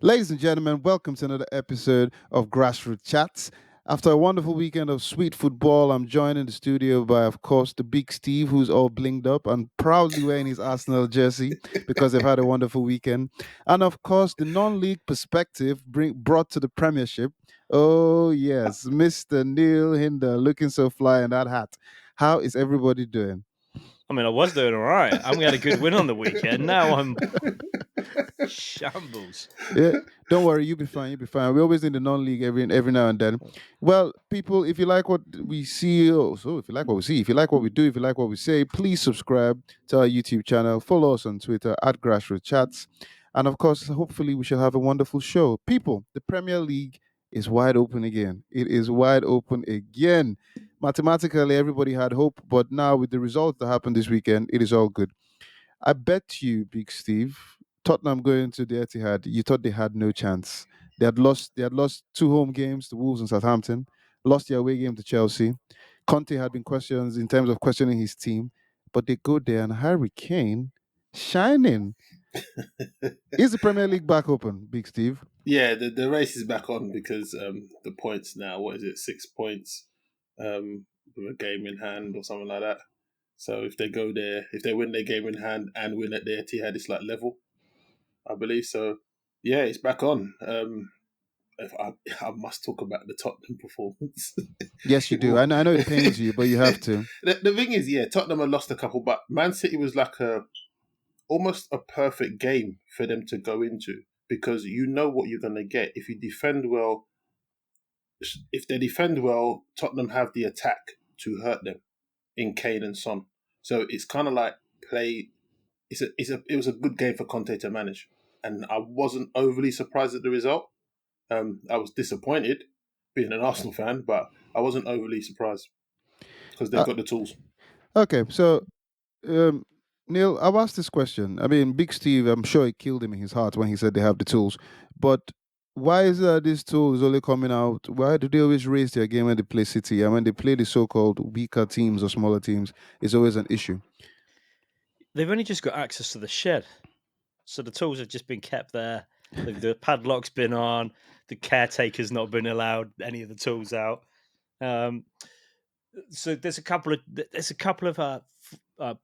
Ladies and gentlemen, welcome to another episode of Grassroots Chats. After a wonderful weekend of sweet football, I'm joined in the studio by, of course, the big Steve, who's all blinged up and proudly wearing his Arsenal jersey because they've had a wonderful weekend. And, of course, the non league perspective brought to the Premiership. Oh, yes, Mr. Neil Hinder looking so fly in that hat. How is everybody doing? I mean, I was doing all right. We had a good win on the weekend. Now I'm shambles. Yeah, don't worry, you'll be fine. You'll be fine. We always need the non-league every now and then. Well, people, if you like what we see, if you like what we see, if you like what we do, if you like what we say, please subscribe to our YouTube channel. Follow us on Twitter at Grassroots Chats, and of course, hopefully, we shall have a wonderful show. People, the Premier League is wide open again. It is wide open again. Mathematically, everybody had hope, but now with the results that happened this weekend, it is all good. I bet you, Big Steve, Tottenham going to the Etihad, you thought they had no chance. They had lost two home games to Wolves and Southampton, lost their away game to Chelsea. Conte had been questions in terms of questioning his team, but they go there and Harry Kane shining. Is the Premier League back open, Big Steve? Yeah, the race is back on because the points now, what is it, 6 points with a game in hand or something like that. So if they go there, if they win their game in hand and win at the Etihad, it's like level, I believe. So yeah, it's back on. If I must talk about the Tottenham performance. Yes, you do. I know it pains you, but you have to. The thing is, yeah, Tottenham have lost a couple, but Man City was like almost a perfect game for them to go into because you know what you're going to get. If you defend well, if they defend well, Tottenham have the attack to hurt them in Kane and Son. So it's kind of like play. It was a good game for Conte to manage, and I wasn't overly surprised at the result. I was disappointed being an Arsenal fan, but I wasn't overly surprised because they've Uh, got the tools. okay, so um, Neil, I've asked this question. I mean, Big Steve, I'm sure it killed him in his heart when he said they have the tools. But why is it that these tools only coming out? Why do they always raise their game when they play City? And when they play the so-called weaker teams or smaller teams, it's always an issue. They've only just got access to the shed, so the tools have just been kept there. The padlock's been on. The caretaker's not been allowed any of the tools out. Um, so there's a couple of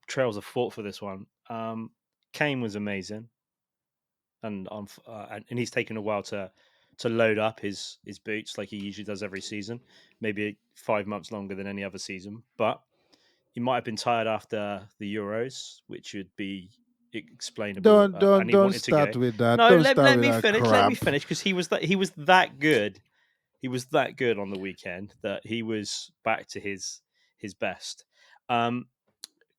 trails of thought for this one. Kane was amazing, and he's taken a while to load up his boots like he usually does every season, maybe 5 months longer than any other season. But he might have been tired after the Euros, which would be explainable, Don't don't and he don't wanted to go. start with that. No, Don't let, start let with me that finish. Let me crap. finish because he was that good. He was that good on the weekend that he was back to his best. Um,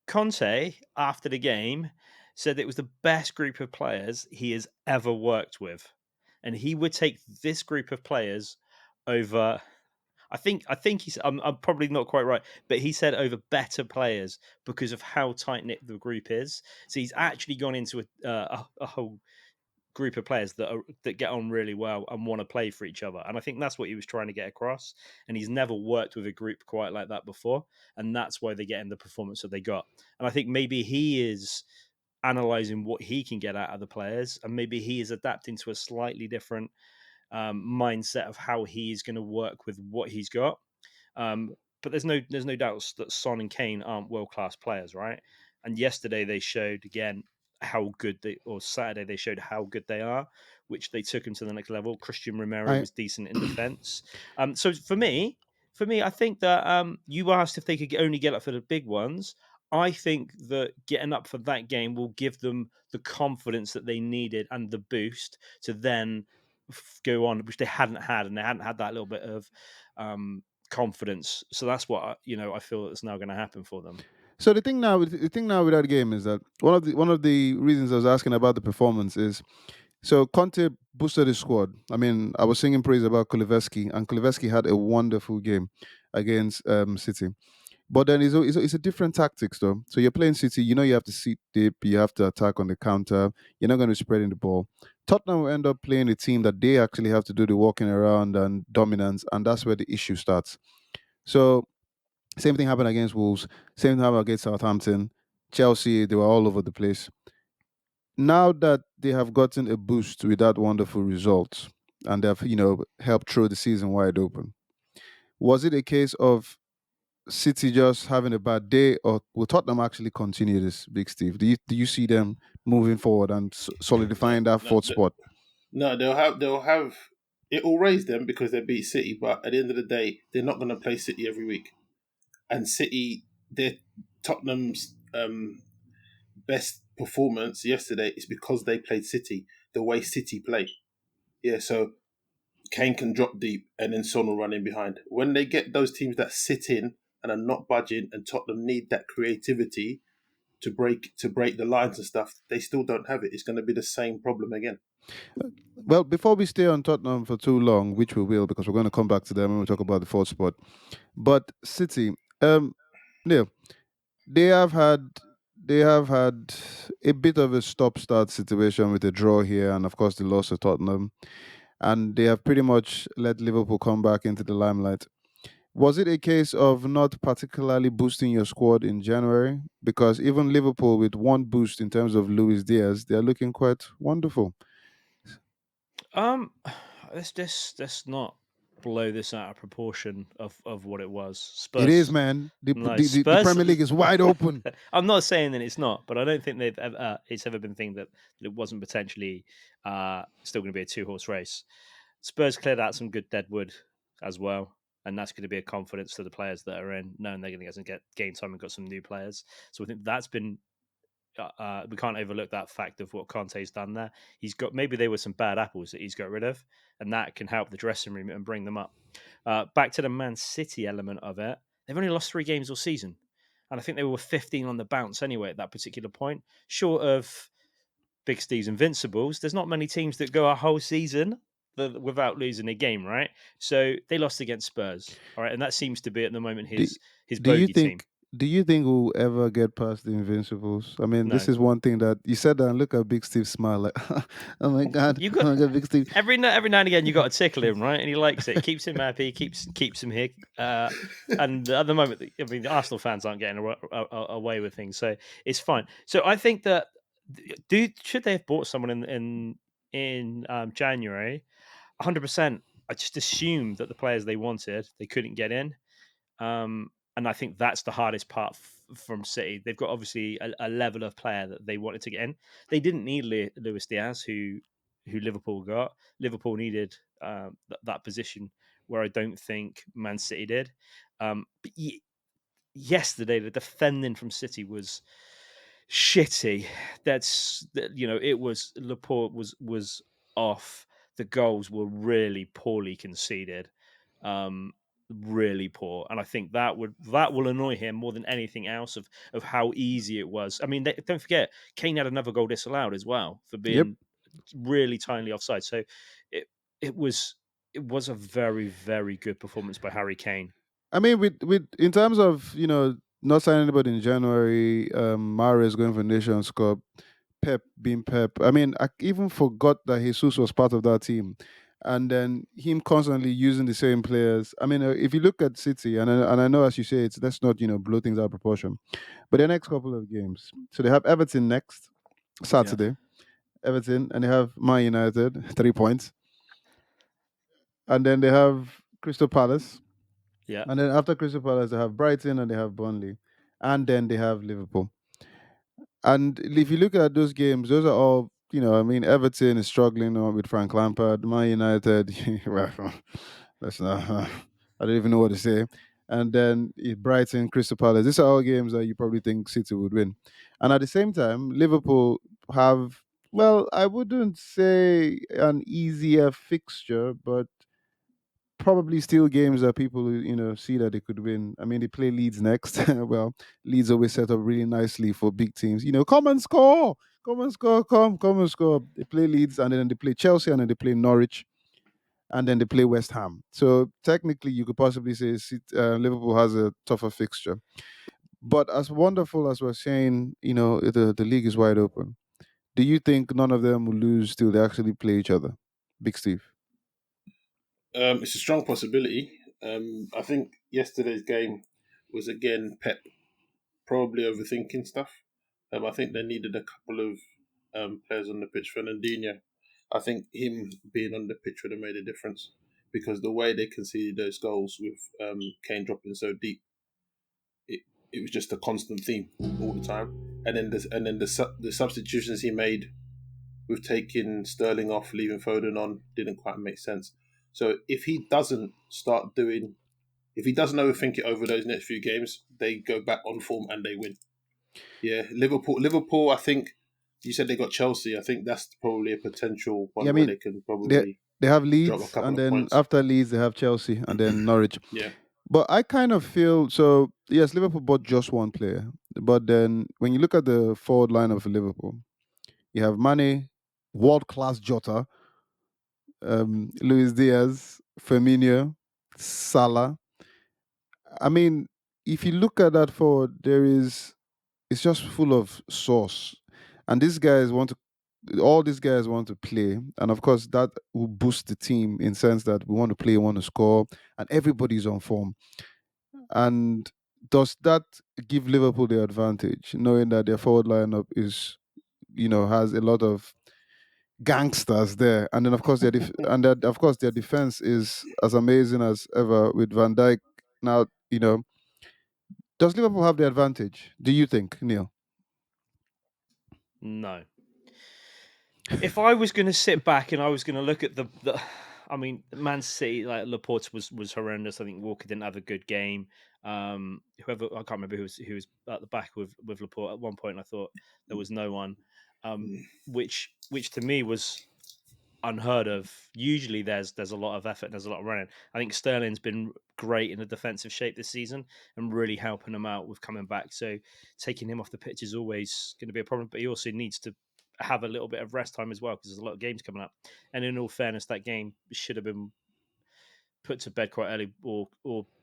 Conte, after the game, said it was the best group of players he has ever worked with, and he would take this group of players over. I think he's. I'm probably not quite right, but he said over better players because of how tight knit the group is. So he's actually gone into a whole group of players that get on really well and want to play for each other. And I think that's what he was trying to get across. And he's never worked with a group quite like that before, and that's why they get in the performance that they got. And I think maybe he is analyzing what he can get out of the players, and maybe he is adapting to a slightly different mindset of how he's going to work with what he's got. But there's no doubts that Son and Kane aren't world class players, right? And yesterday they showed again how good or Saturday they showed how good they are, which they took him to the next level. Christian Romero I was decent in defence. So for me, I think that you asked if they could only get up for the big ones. I think that getting up for that game will give them the confidence that they needed and the boost to then go on, which they hadn't had, and they hadn't had that little bit of confidence. So that's what I feel that's now going to happen for them. So the thing now with that game is that one of the reasons I was asking about the performance is so Conte boosted his squad. I mean, I was singing praise about Kuleveski, and Kuleveski had a wonderful game against City. But then it's a different tactics though. So you're playing City, you know you have to sit deep, you have to attack on the counter. You're not going to spread in the ball. Tottenham will end up playing a team that they actually have to do the walking around and dominance, and that's where the issue starts. So same thing happened against Wolves. Same thing happened against Southampton, Chelsea. They were all over the place. now that they have gotten a boost with that wonderful result, and they've helped throw the season wide open, was it a case of City just having a bad day, or will Tottenham actually continue this, Big Steve? Do you see them moving forward and No, solidifying that no, fourth spot? no. They'll have. It will raise them because they beat City, but at the end of the day, they're not going to play City every week. And City, they're Tottenham's best performance yesterday is because they played City the way City play. Yeah, so Kane can drop deep and then Son will run in behind. When they get those teams that sit in and are not budging, and Tottenham need that creativity to break the lines and stuff, they still don't have it. It's going to be the same problem again. Well, before we stay on Tottenham for too long, which we will, because we're going to come back to them when we talk about the fourth spot. But City, Neil, they have had they have had a bit of a stop-start situation with a draw here, and of course the loss to Tottenham, and they have pretty much let Liverpool come back into the limelight. Was it a case of not particularly boosting your squad in January? Because even Liverpool, with one boost in terms of Luis Diaz, they are looking quite wonderful. Um, let's not blow this out of proportion of what it was. It is, Spurs, man. The, no, the, the, the Spurs. Premier League is wide open. I'm not saying that it's not, but I don't think they've ever, it's ever been thing that it wasn't potentially still going to be a two-horse race. Spurs cleared out some good deadwood as well, and that's going to be a confidence to the players that are in, knowing they're going to get game time and got some new players. So I think that's been we can't overlook that fact of what Conte's done there. He's got maybe there were some bad apples that he's got rid of, and that can help the dressing room and bring them up. Back to the Man City element of it, they've only lost 3 games all season, and I think they were 15 on the bounce anyway at that particular point. Short of Big Steve's Invincibles, there's not many teams that go a whole season without losing a game, right? So they lost against Spurs, all right, and that seems to be at the moment Do, his do you bogey team. think? Do you think we'll ever get past the Invincibles? I mean, this No, is one thing that you said that. And look at Big Steve smile like, oh my god, you oh got my god, Big Steve. every now and again you got to tickle him, right? And he likes it. It keeps him happy. Keeps him here. And at the moment, I mean, the Arsenal fans aren't getting away with things, so it's fine. So I think that should they have bought someone in January? 100%. I just assumed that the players they wanted they couldn't get in. And I think that's the hardest part from City. They've got obviously a level of player that they wanted to get in. They didn't need Luis Diaz, who Liverpool got. Liverpool needed that position where I don't think Man City did. But yesterday, the defending from City was shitty. It was Laporte was off. The goals were really poorly conceded, really poor, and I think that will annoy him more than anything else of how easy it was. I mean, don't forget Kane had another goal disallowed as well for Yep. being really tiny offside. So it it was it was a very very good performance by Harry Kane. I mean, with in terms of not signing anybody in January, Mahrez going for Nations Cup, Pep being Pep. I mean, I even forgot that Jesus was part of that team, and then him constantly using the same players. I mean, if you look at City, and I know as you say, it's let's not blow things out of proportion, but the next couple of games, so they have Everton next Yeah, Saturday, Everton, and they have Man United 3 points, and then they have Crystal Palace. yeah. And then after Crystal Palace, they have Brighton and they have Burnley. And then they have Liverpool. And if you look at those games, those are all, I mean, Everton is struggling with Frank Lampard. Man United, well, that's not, I don't even know what to say. And then Brighton, Crystal Palace. These are all games that you probably think City would win. And at the same time, Liverpool have, well, I wouldn't say an easier fixture, but probably still games that people see that they could win. I mean, they play Leeds next. Well, Leeds always set up really nicely for big teams. Come and score, come and score, come and score. They play Leeds and then they play Chelsea and then they play Norwich and then they play West Ham. So technically, you could possibly say Liverpool has a tougher fixture. But as wonderful as we're saying, the league is wide open. Do you think none of them will lose till they actually play each other? Big Steve. It's a strong possibility. I think yesterday's game was again Pep probably overthinking stuff. I think they needed a couple of players on the pitch. Fernandinho, I think him being on the pitch would have made a difference because the way they conceded those goals with Kane dropping so deep, it was just a constant theme all the time. And then the substitutions he made with taking Sterling off, leaving Foden on, didn't quite make sense. So if he doesn't overthink it over those next few games, they go back on form and they win. Yeah, Liverpool. I think you said they got Chelsea. I think that's probably a potential Yeah, I one where mean they can they probably they have drop a Leeds, couple and of then points. after Leeds they have Chelsea, and then Norwich. Yeah, But I kind of feel so. Yes, Liverpool bought just one player, but then when you look at the forward line of Liverpool, you have Mane, world class Jota, Luis Diaz, Firmino, Salah. I mean, if you look at that forward, it's just full of sauce, and these guys want to. All these guys want to play, and of course that will boost the team in sense that we want to play, want to score, and everybody's on form. And does that give Liverpool the advantage, knowing that their forward lineup is, has a lot of gangsters there, and then of course and that of course their defense is as amazing as ever with Van Dijk. Now, does Liverpool have the advantage? Do you think, Neil? No. If I was going to sit back and I was going to look at I mean, Man City, like Laporte was horrendous. I think Walker didn't have a good game. Whoever, I can't remember who was at the back with Laporte at one point. I thought there was no one, which to me was unheard of. Usually there's a lot of effort and there's a lot of running. I think Sterling's been great in the defensive shape this season and really helping him out with coming back. So taking him off the pitch is always going to be a problem, but he also needs to have a little bit of rest time as well because there's a lot of games coming up. And in all fairness, that game should have been put to bed quite early or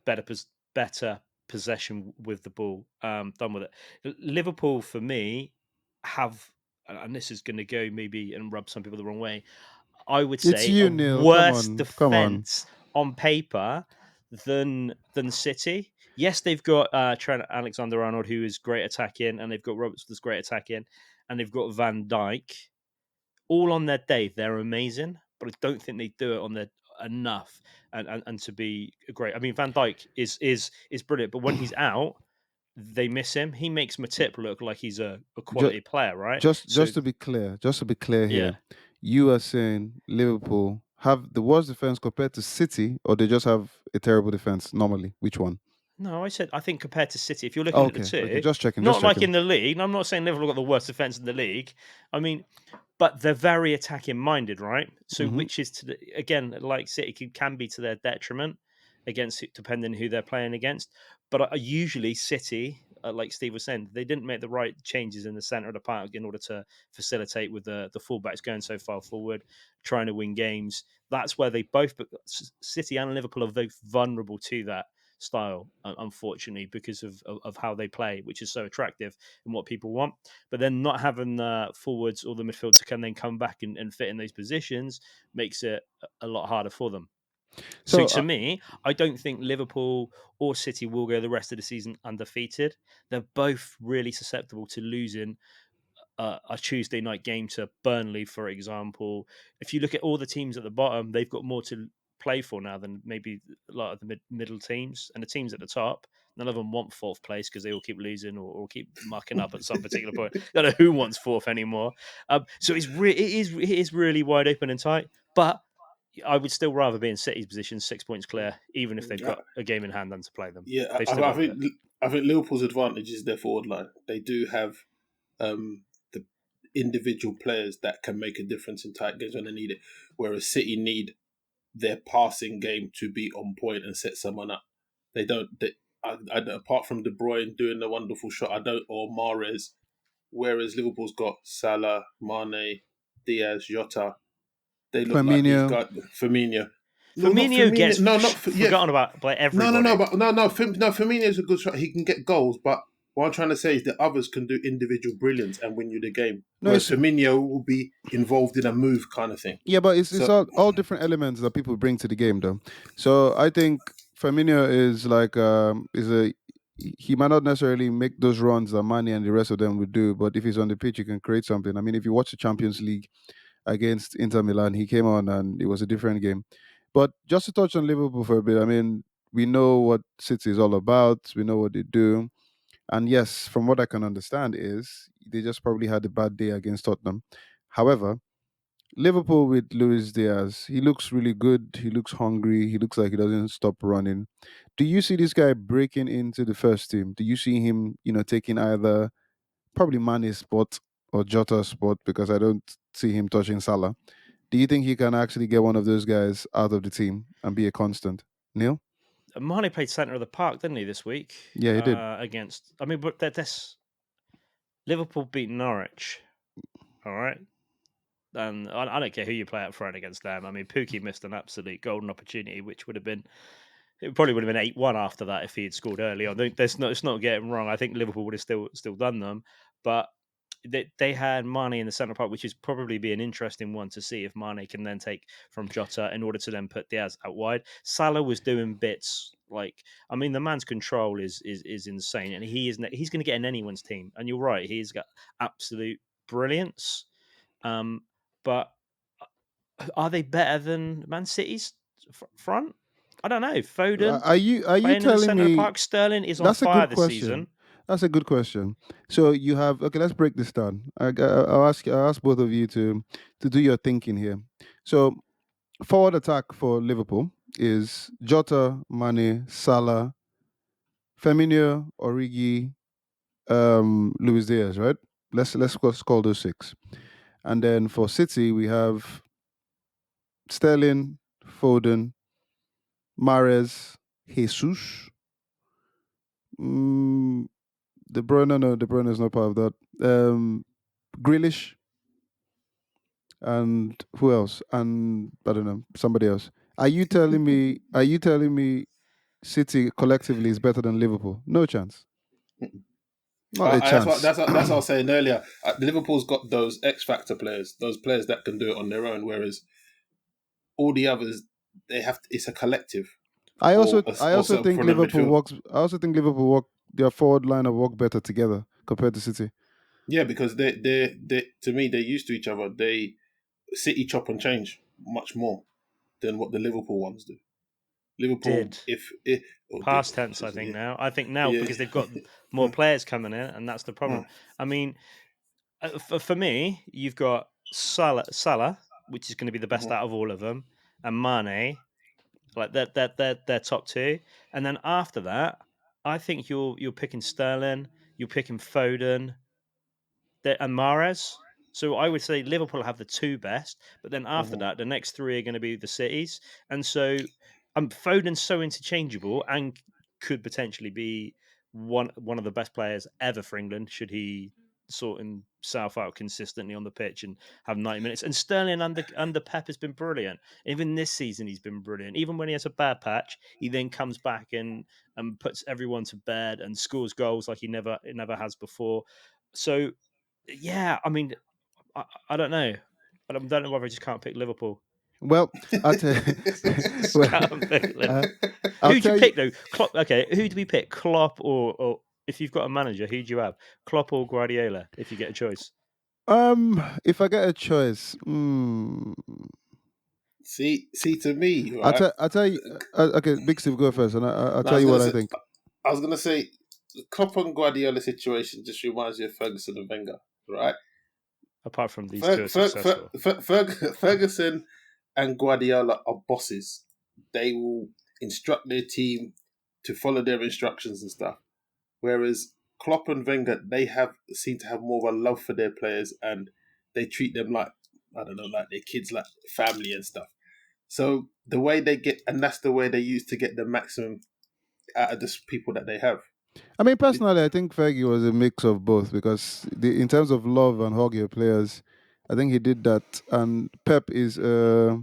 better possession with the ball, done with it. Liverpool for me have, and this is going to go maybe and rub some people the wrong way, I would It's say, a you, Neil. Come worse on, come on. defense on paper than City. Yes, they've got Trent Alexander-Arnold, who is great attacking, and they've got Roberts, that's great attacking, and they've got Van Dijk. All on their day, they're amazing, but I don't think they do it on their enough and to be great. I mean, Van Dijk is brilliant, but when he's out, they miss him. He makes Matip look like he's a Just, quality player, right? just So to be clear yeah. here, you are saying Liverpool have the worst defense compared to City, or they just have a terrible defense normally? Which one? No, I said I think compared to City, if you're looking at the Okay, okay, two, just checking, just not like checking. in the league. And I'm not saying Liverpool got the worst defense in the league. I mean, but they're very attacking minded, right? So Hmm. which is again, like City can be to their detriment against depending who they're playing against. But usually City, like Steve was saying, they didn't make the right changes in the centre of the park in order to facilitate with the fullbacks going so far forward, trying to win games. That's where they both, but City and Liverpool are both vulnerable to that style, unfortunately, because of how they play, which is so attractive and what people want. But then not having the forwards or the midfield to then come back and fit in those positions makes it a lot harder for them. So So, to me, I don't think Liverpool or City will go the rest of the season undefeated. They're both really susceptible to losing a Tuesday night game to Burnley, for example. If you look at all the teams at the bottom, they've got more to play for now than maybe a lot of the middle teams. And the teams at the top, none of them want fourth place because they all keep losing or keep mucking up at some particular point. I don't know who wants fourth anymore. So it is really wide open and tight. But I would still rather be in City's position, 6 points clear, even if they've got a game in hand than to play them. yeah. They've still got it. I think Liverpool's advantage is their forward line. They do have the individual players that can make a difference in tight games when they need it, whereas City need their passing game to be on point and set someone up. They don't. Apart from De Bruyne doing the wonderful shot, I don't, or Mahrez. Whereas Liverpool's got Salah, Mane, Diaz, Jota. They look like these Firmino. guys. Firmino. No, not Firmino Firmino. gets No, not yeah. forgotten about by No. everybody. But no. Firmino's a good shot. He can get goals, but what I'm trying to say is that others can do individual brilliance and win you the game. No, Whereas it's Firmino will be involved in a move kind of thing. yeah, but it's So all different elements that people bring to the game, though. So I think Firmino is like is a he might not necessarily make those runs that Mane and the rest of them would do, but if he's on the pitch, he can create something. I mean, if you watch the Champions League against Inter Milan, he came on and it was a different game. But just to touch on Liverpool for a bit, I mean, we know what City is all about. We know what they do. And yes, from what I can understand is they just probably had a bad day against Tottenham. However, Liverpool with Luis Diaz, he looks really good. He looks hungry. He looks like he doesn't stop running. Do you see this guy breaking into the first team? Do you see him, taking either probably Mane's spot or Jota's spot because I don't see him touching Salah? Do you think he can actually get one of those guys out of the team and be a constant? Neil? Marley played centre of the park, didn't he, this week? Yeah, he did. Against, I mean, but that's Liverpool beat Norwich. All right. And I don't care who you play up front against them. I mean, Pookie missed an absolute golden opportunity, which would have been, it probably would have been 8-1 after that if he had scored early on. It's not getting wrong. I think Liverpool would have still done them, but they had Mane in the centre part, which is probably be an interesting one to see if Mane can then take from Jota in order to then put Diaz out wide. Salah was doing bits like, I mean, the man's control is insane, and he's going to get in anyone's team. And you're right, he's got absolute brilliance. But are they better than Man City's front? I don't know. Foden Are you playing in the telling centre of the me park. Sterling is on that's a fire good this question? season. That's a good question. So you have okay. Let's break this down. I'll ask both of you to do your thinking here. So forward attack for Liverpool is Jota, Mane, Salah, Firmino, Origi, Luis Diaz. Right. Let's call those six. And then for City we have Sterling, Foden, Mares, Jesus. Mm, De Bruyne, no, De Bruyne is not part of that. Grealish and who else? And I don't know, somebody else. Are you telling me? Are you telling me City collectively is better than Liverpool? No chance. Not a That's what chance. that's what I was saying earlier. Liverpool's got those X factor players, those players that can do it on their own, whereas all the others they have. It's a collective, I also, or I also also think from the Liverpool midfield. works. I also think Liverpool work. Their forward line of work better together compared to City. Yeah, because they to me they're used to each other. They City chop and change much more than what the Liverpool ones do. Liverpool, Did if it, or did, past tense, I think yeah, now. I think now yeah, because they've got more players coming in, and that's the problem. I mean, for me, you've got Salah, which is going to be the best out of all of them, and Mane, like they're top two, and then after that, I think you're picking Sterling, you're picking Foden, and Mahrez. So I would say Liverpool have the two best, but then after that, the next three are going to be the cities. And so Foden's so interchangeable and could potentially be one of the best players ever for England should he sort himself out consistently on the pitch and have 90 minutes. And Sterling under Pep has been brilliant. Even this season, he's been brilliant. Even when he has a bad patch, he then comes back and puts everyone to bed and scores goals like he never has before. So yeah, I mean, I don't know. I don't know whether I just can't pick Liverpool. Well, I'll tell. Just Well, can't pick Liverpool. uh, I'll Who'd you tell you. pick though? Klopp. Okay, who do we pick? Klopp or if you've got a manager, who do you have? Klopp or Guardiola? If you get a choice, If I get a choice, see to me, right? I'll tell you. Okay, Big Steve, go first, and I'll I tell was you gonna what I say, think. I was gonna say, the Klopp and Guardiola situation just reminds me of Ferguson and Wenger, right? apart from these two are successful. Ferguson and Guardiola are bosses. They will instruct their team to follow their instructions and stuff. Whereas Klopp and Wenger, they have seem to have more of a love for their players and they treat them like, I don't know, like their kids, like family and stuff. So the way they get, and that's the way they use to get the maximum out of the people that they have. I mean, personally, I think Fergie was a mix of both because in terms of love and hug your players, I think he did that. And Pep is a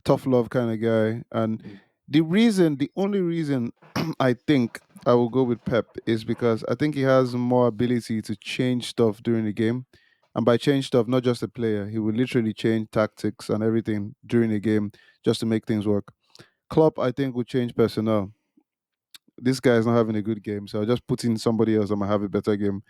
tough love kind of guy. And the only reason I think I will go with Pep is because I think he has more ability to change stuff during the game. And by change stuff, not just a player, he will literally change tactics and everything during the game just to make things work. Klopp, I think, would change personnel. this guy is not having a good game, so I'll just put in somebody else that might have a better game.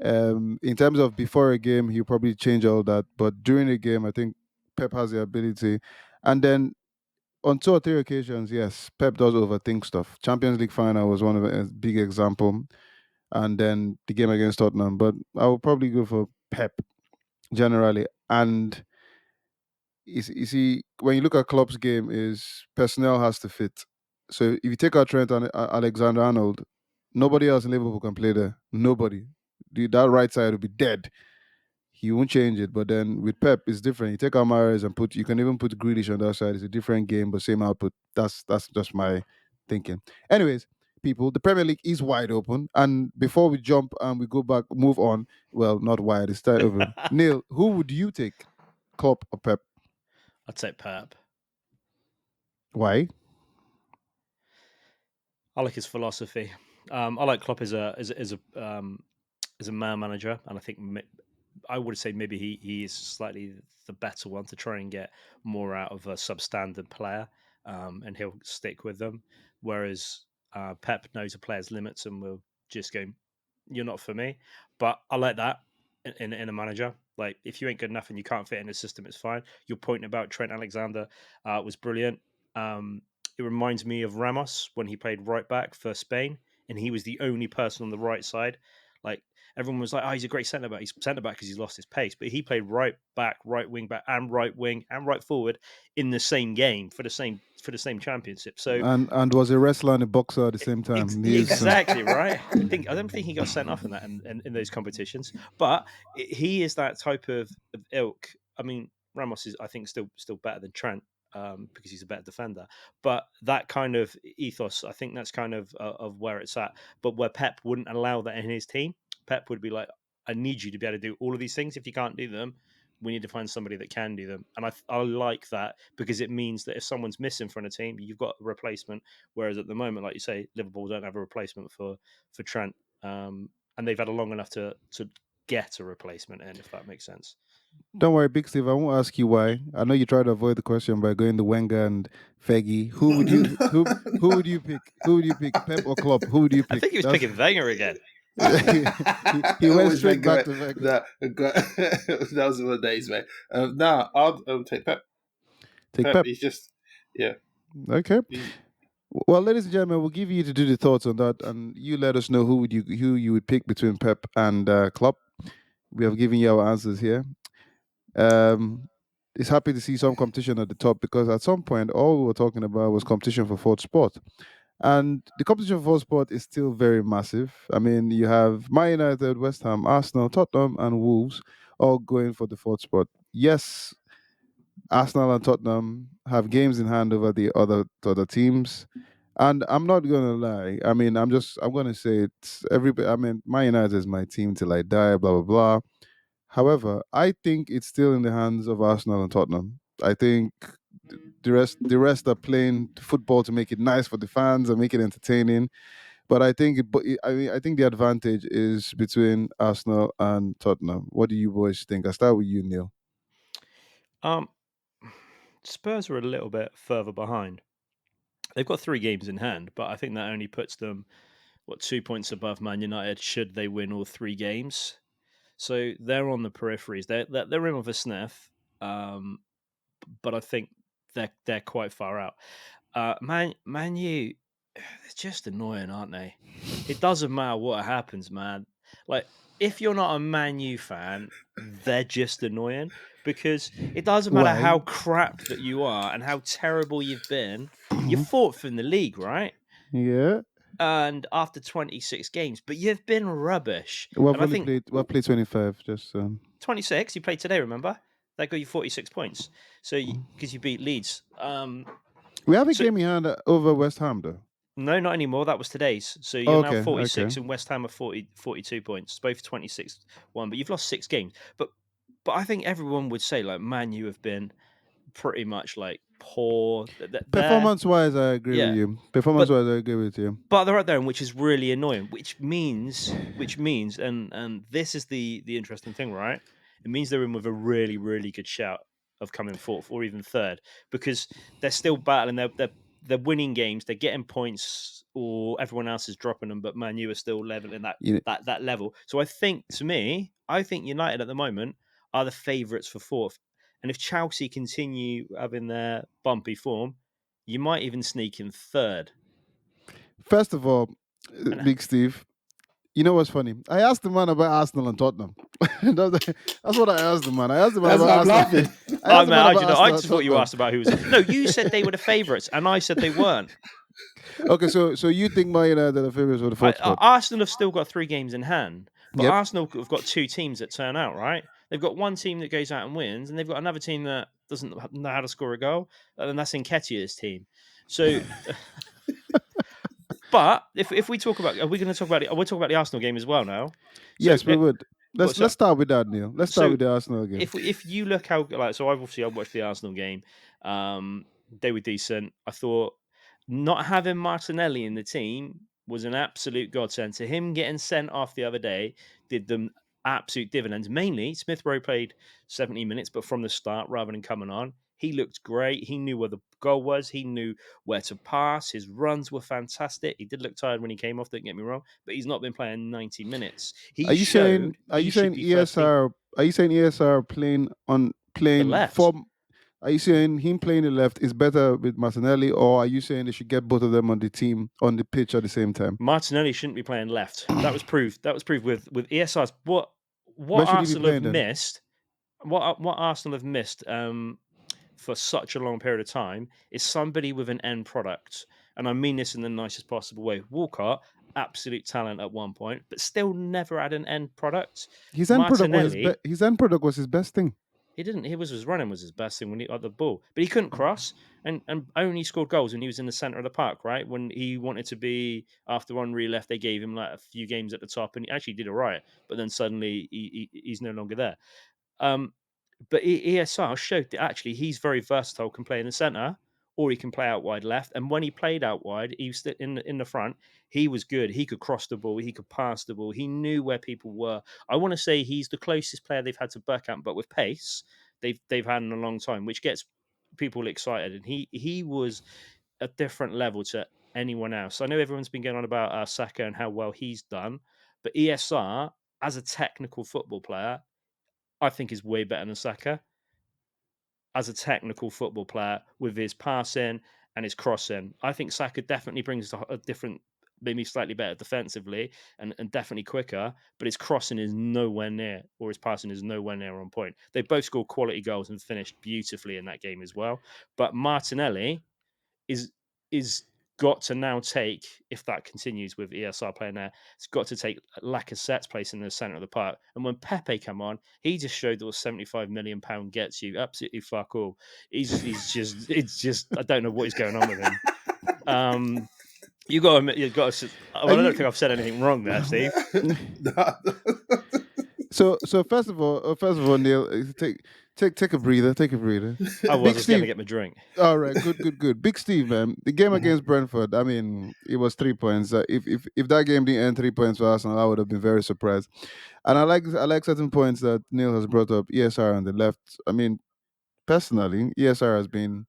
In terms of before a game, he'll probably change all that, but during a game, I think Pep has the ability. And then on 2 or 3 occasions, yes, Pep does overthink stuff. Champions League final was one of a big example, and then the game against Tottenham. But I will probably go for Pep generally. And you see, when you look at Klopp's game, is personnel has to fit. So if you take out Trent and Alexander Arnold, nobody else in Liverpool can play there. Nobody. That right side will be dead. He won't change it. But then with Pep, it's different. You take out Mahrez and you can even put Grealish on that side. It's a different game, but same output. That's just my thinking. Anyways, people, the Premier League is wide open. And before we jump and we go back, move on. Well, not wide. It's tight open. Neil, who would you take, Klopp or Pep? I'd take Pep. Why? I like his philosophy. I like Klopp as a man manager, and I think I would say maybe he is slightly the better one to try and get more out of a substandard player, and he'll stick with them. Whereas Pep knows a player's limits and will just go, "You're not for me." But I like that in a manager. Like if you ain't good enough and you can't fit in the system, it's fine. Your point about Trent Alexander was brilliant. It reminds me of Ramos when he played right back for Spain, and he was the only person on the right side. Like everyone was like, "Oh, he's a great centre back. He's centre back because he's lost his pace." But he played right back, right wing back, and right wing and right forward in the same game for the same championship. So And was a wrestler and a boxer at the same time. He's exactly right. I don't think he got sent off in that in those competitions, but he is that type of ilk. I mean, Ramos is I think still better than Trent because he's a better defender. But that kind of ethos, I think that's kind of where it's at. But where Pep wouldn't allow that in his team, Pep would be like, "I need you to be able to do all of these things. If you can't do them, we need to find somebody that can do them." And I like that because it means that if someone's missing from a team, you've got a replacement. Whereas at the moment, like you say, Liverpool don't have a replacement for Trent, and they've had a long enough to get a replacement in, if that makes sense. Don't worry, Big Steve. I won't ask you why. I know you try to avoid the question by going to Wenger and Feggy. Who would you pick? Who would you pick? Pep or Klopp? Who would you I pick? think he was That's picking Wenger again. he went Always straight back regret to Wenger. that. Those were the days, mate. Nah, I'll take Pep. Take Pep, Pep. he's just, yeah. Okay. He, Well, ladies and gentlemen, we'll give you to do the thoughts on that, and you let us know who you would pick between Pep and Klopp. We have given you our answers here. Um, it's happy to see some competition at the top because at some point all we were talking about was competition for fourth spot. And the competition for fourth spot is still very massive. I mean, you have Man United, West Ham, Arsenal, Tottenham, and Wolves all going for the fourth spot. Yes, Arsenal and Tottenham have games in hand over the other teams. And I'm not gonna lie. I mean, I'm gonna say it's everybody. I mean, Man United is my team till I die. Blah blah blah. However, I think it's still in the hands of Arsenal and Tottenham. I think the rest are playing football to make it nice for the fans and make it entertaining. But I think I mean I think the advantage is between Arsenal and Tottenham. What do you boys think? I start with you, Neil. Um, Spurs are a little bit further behind. They've got 3 games in hand, but I think that only puts them 2 points above Man United should they win all 3 games. So they're on the peripheries. They're in with a sniff, but I think they're quite far out. Man U, they're just annoying, aren't they? It doesn't matter what happens, man. Like if you're not a Man U fan, they're just annoying because it doesn't matter how Why? crap that you are and how terrible you've been. You're fourth in the league, right? Yeah. And after 26 games, but you've been rubbish. We've And I only think played 25, just 26, you played today, remember? That got you 46 points. So, because you beat Leeds. we have a So, game in hand over West Ham though. no, not anymore. That was today's. So Oh, you're now okay, okay. 46 and West Ham are 42 points. Both 26 1, but you've lost 6 games. But I think everyone would say, like, Man, you have been pretty much like poor. They're, Performance wise, I agree with yeah. you. Performance But wise, I agree with you. they're right there, and which is really annoying. Which means, and this is the interesting thing, right? It means they're in with a really really good shout of coming fourth or even third because they're still battling. they're winning games, they're getting points, or everyone else is dropping them, but Man U are still leveling You know, that level. So I think, to me, I think United at the moment are the favourites for fourth. And if Chelsea continue having their bumpy form, you might even sneak in third. first of all, And Big Steve, you know what's funny? I asked the man about Arsenal and Tottenham. That's what I asked the man. I asked the man That's about why I'm Arsenal. laughing. I asked the man I about don't know. I Arsenal and just thought you Tottenham. asked about who was. No, you said they were the favourites, and I said they weren't. Okay, so you think Man United are the favourites for the fourth spot? Arsenal have still got 3 games in hand, but Yep. Arsenal have got 2 teams that turn out, right? They've got one team that goes out and wins, and they've got another team that doesn't know how to score a goal, and that's Nketiah's team. So, but if we talk about, are we going to talk about? We'll talk about the Arsenal game as well now. So, Yes, we would. well, Let's start with that, Neil. Let's start so with the Arsenal game. if you look how so I watched the Arsenal game. They were decent. I thought not having Martinelli in the team was an absolute godsend. To him getting sent off the other day did them absolute dividends. Mainly, Smith Rowe played 70 minutes, but from the start rather than coming on. He looked great. He knew where the goal was. He knew where to pass. His runs were fantastic. He did look tired when he came off, don't get me wrong, but he's not been playing 90 minutes. Are He you saying showed he should be first team. ESR? Are you saying ESR The playing left. form? Are you saying him playing the left is better with Martinelli, or are you saying they should get both of them on the team on the pitch at the same time? Martinelli shouldn't be playing left. That was proved. That was proved with ESR's. What Where should he be Arsenal have playing then? missed. What Arsenal have missed for such a long period of time is somebody with an end product, and I mean this in the nicest possible way. Walcott, absolute talent at one point, but still never had an end product. His end product was Martinelli, his end product was his best thing. he didn't. His running was his best thing when he got the ball, but he couldn't cross and only scored goals when he was in the center of the park. Right when he wanted to be after Henry left, they gave him like a few games at the top, and he actually did all right. But then suddenly he's no longer there. Um, but ESR showed that actually he's very versatile. Can play in the center or he can play out wide left. And when he played out wide, he was in the front. He was good. He could cross the ball. He could pass the ball. He knew where people were. I want to say he's the closest player they've had to Bergkamp, but with pace they've had in a long time, which gets people excited. And he was a different level to anyone else. I know everyone's been going on about Saka and how well he's done, but ESR as a technical football player, I think is way better than Saka as a technical football player with his passing and his crossing. I think Saka definitely brings a different, maybe slightly better defensively and definitely quicker, but his crossing is nowhere near, or his passing is nowhere near on point. They both scored quality goals and finished beautifully in that game as well. But Martinelli is got to now take, if that continues with ESR playing there, it's got to take Lacazette's place in the centre of the park. And when Pepe come on, he just showed that what £75 million gets you. Absolutely fuck all. He's just it's just I don't know what is going on with him. You got to admit, you got to. Well, I don't think I've said anything wrong there, Steve. So first of all, Neil, take a breather. Take a breather. I Big was going to Steve. get my drink. All right, good. Big Steve, man. The game against Brentford. I mean, it was 3 points. If that game didn't end 3 points for Arsenal, I would have been very surprised. And I like certain points that Neil has brought up. ESR on the left. I mean, personally, ESR has been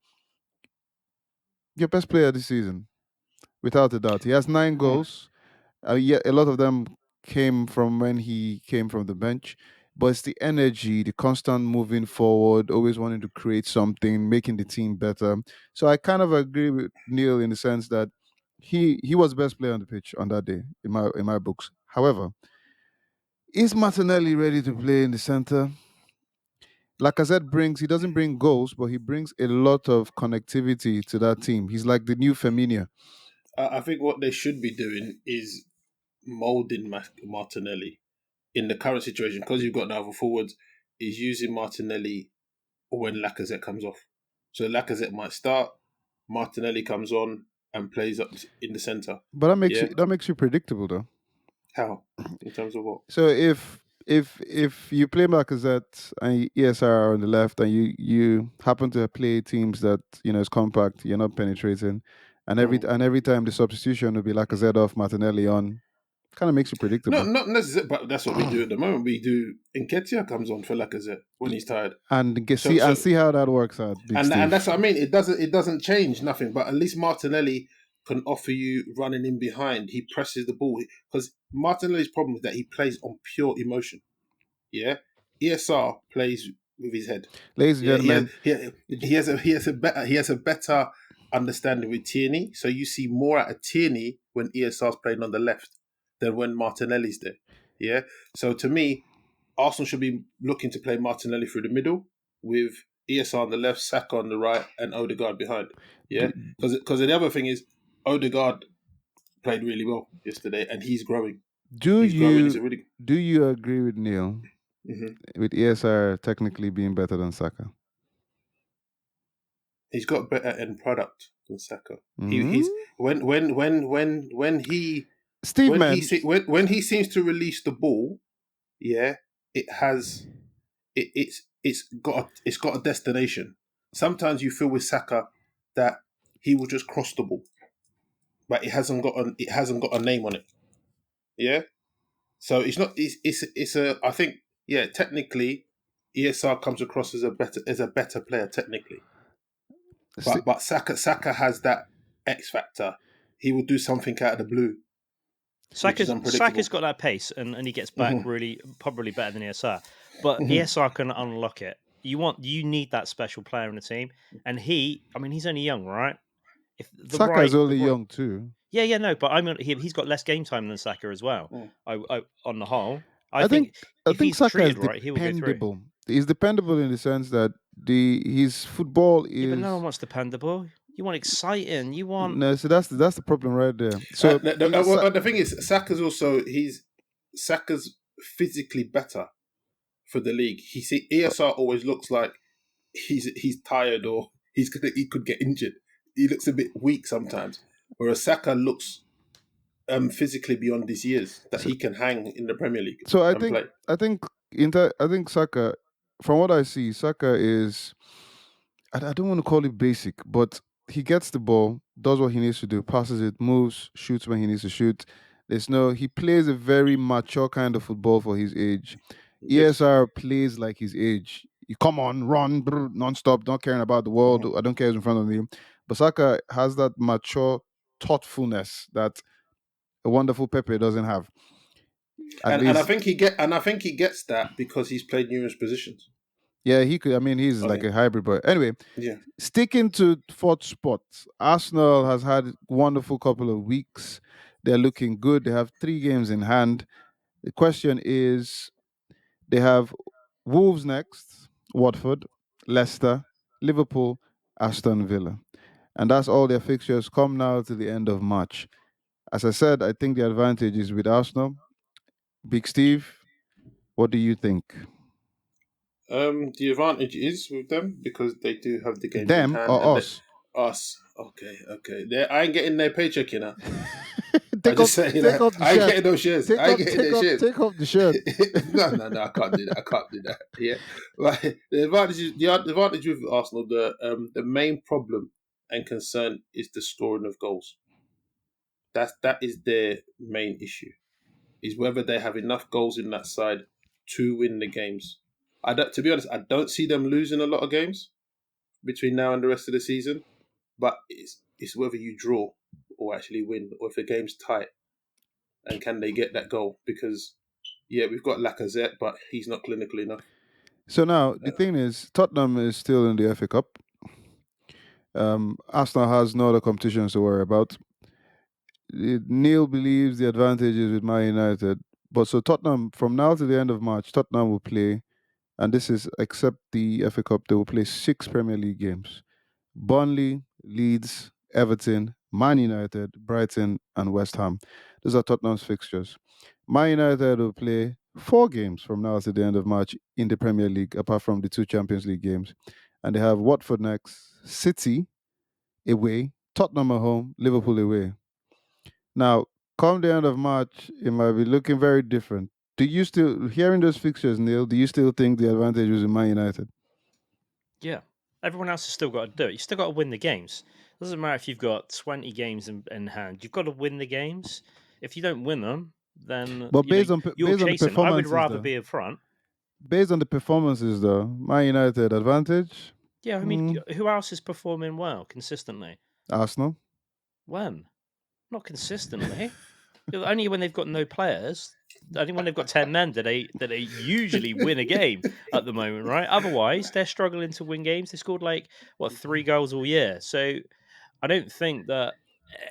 your best player this season, without a doubt. He has 9 goals. Yeah, a lot of them came from when he came from the bench, but it's the energy, the constant moving forward, always wanting to create something, making the team better. So I kind of agree with Neil in the sense that he was the best player on the pitch on that day in my books. However, is Martinelli ready to play in the center? Lacazette he doesn't bring goals, but he brings a lot of connectivity to that team. He's like the new Firmino. I think what they should be doing is molding Martinelli in the current situation, because you've got now other forwards, is using Martinelli when Lacazette comes off. So Lacazette might start, Martinelli comes on and plays up in the centre. But Yeah. that makes you predictable though. How? In terms of what? So if you play Lacazette and ESR are on the left, and you happen to play teams that is compact, you're not penetrating, and every time the substitution will be Lacazette off, Martinelli on, Kind of makes it predictable. Not necessarily, but that's what we do at the moment. We do. Nketiah comes on for Lacazette when he's tired. And So, so see how that works out, Big and Steve. that's what I mean. It doesn't change nothing. But at least Martinelli can offer you running in behind. He presses the ball because Martinelli's problem is that he plays on pure emotion. Yeah, ESR plays with his head. Ladies and Yeah, gentlemen, he has a better understanding with Tierney. So you see more out of Tierney when ESR's playing on the left than when Martinelli's there. Yeah. So to me, Arsenal should be looking to play Martinelli through the middle with ESR on the left, Saka on the right, and Odegaard behind. Yeah. Because the other thing is Odegaard played really well yesterday, and he's growing. do He's growing. He's you a really. do you agree with Neil with ESR technically being better than Saka? He's got a better end product than Saka. Mhm. He's when he Steve, man, when he seems to release the ball, yeah, it's got a destination. Sometimes you feel with Saka that he will just cross the ball, but it hasn't got a name on it. Yeah, so it's not. It's a. I think technically, ESR comes across as a better player technically. But Saka has that X factor. He will do something out of the blue, which is unpredictable. Saka's got that pace, and he gets back really probably better than ESR. But ESR can unlock it. You need that special player in the team, and he's only young, right? If the Saka is only the young too. Yeah, no, but he's got less game time than Saka as well. On the whole, I think if he's Saka is treated right, he will go through. dependable. He's dependable in the sense that his football is. Yeah, but no one wants dependable. You want exciting. You want No, so that's the problem right there. So the thing is, Saka's physically better for the league. ESR always looks like he's tired or he could get injured. He looks a bit weak sometimes, whereas Saka looks physically beyond his years that he can hang in the Premier League. So I play. I think Saka, from what I see, Saka is. I don't want to call it basic, but he gets the ball, does what he needs to do, passes it, moves, shoots when he needs to shoot. He plays a very mature kind of football for his age. Yes. ESR plays like his age. You come on, run, non-stop, not caring about the world. I don't care who's in front of me. But Saka has that mature thoughtfulness that a wonderful Pepe doesn't have. And I think he gets that because he's played numerous positions. Yeah, he could. He's like a hybrid. But anyway, sticking to fourth spot, Arsenal has had a wonderful couple of weeks. They're looking good. They have 3 games in hand. The question is, they have Wolves next, Watford, Leicester, Liverpool, Aston Villa. And that's all their fixtures come now to the end of March. As I said, I think the advantage is with Arsenal. Big Steve, what do you think? The advantage is with them because they do have the games Them in hand. or us? Us. Okay. I ain't getting their paycheck, you know. Take off the I ain't shirt. getting those shares. I ain't getting their shares. Take off the shirt. No, I can't do that. Yeah. Right. The advantage with Arsenal, the main problem and concern is the scoring of goals. That is their main issue. Is whether they have enough goals in that side to win the games. To be honest, I don't see them losing a lot of games between now and the rest of the season. But it's whether you draw or actually win, or if the game's tight, and can they get that goal? Because we've got Lacazette, but he's not clinical enough. So now the thing is, Tottenham is still in the FA Cup. Arsenal has no other competitions to worry about. Neil believes the advantage is with Man United, but so Tottenham from now to the end of March, Tottenham will play, and this is except the FA Cup, they will play 6 Premier League games: Burnley, Leeds, Everton, Man United, Brighton, and West Ham. Those are Tottenham's fixtures. Man United will play 4 games from now to the end of March in the Premier League, apart from the 2 Champions League games. And they have Watford next, City away, Tottenham at home, Liverpool away. Now, come the end of March, it might be looking very different. Do you still, hearing those fixtures, Neil, do you still think the advantage was in Man United? Yeah. Everyone else has still got to do it. You still got to win the games. Doesn't matter if you've got 20 games in hand. You've got to win the games. If you don't win them, then But you're based on the chasing. I would performances, rather though, be in front. based on the performances, though, Man United advantage. Yeah, I mean, who else is performing well consistently? Arsenal. When? Not consistently. Only when they've got no players. Only when they've got 10 men do they usually win a game at the moment, right? Otherwise, they're struggling to win games. They scored 3 goals all year. So I don't think that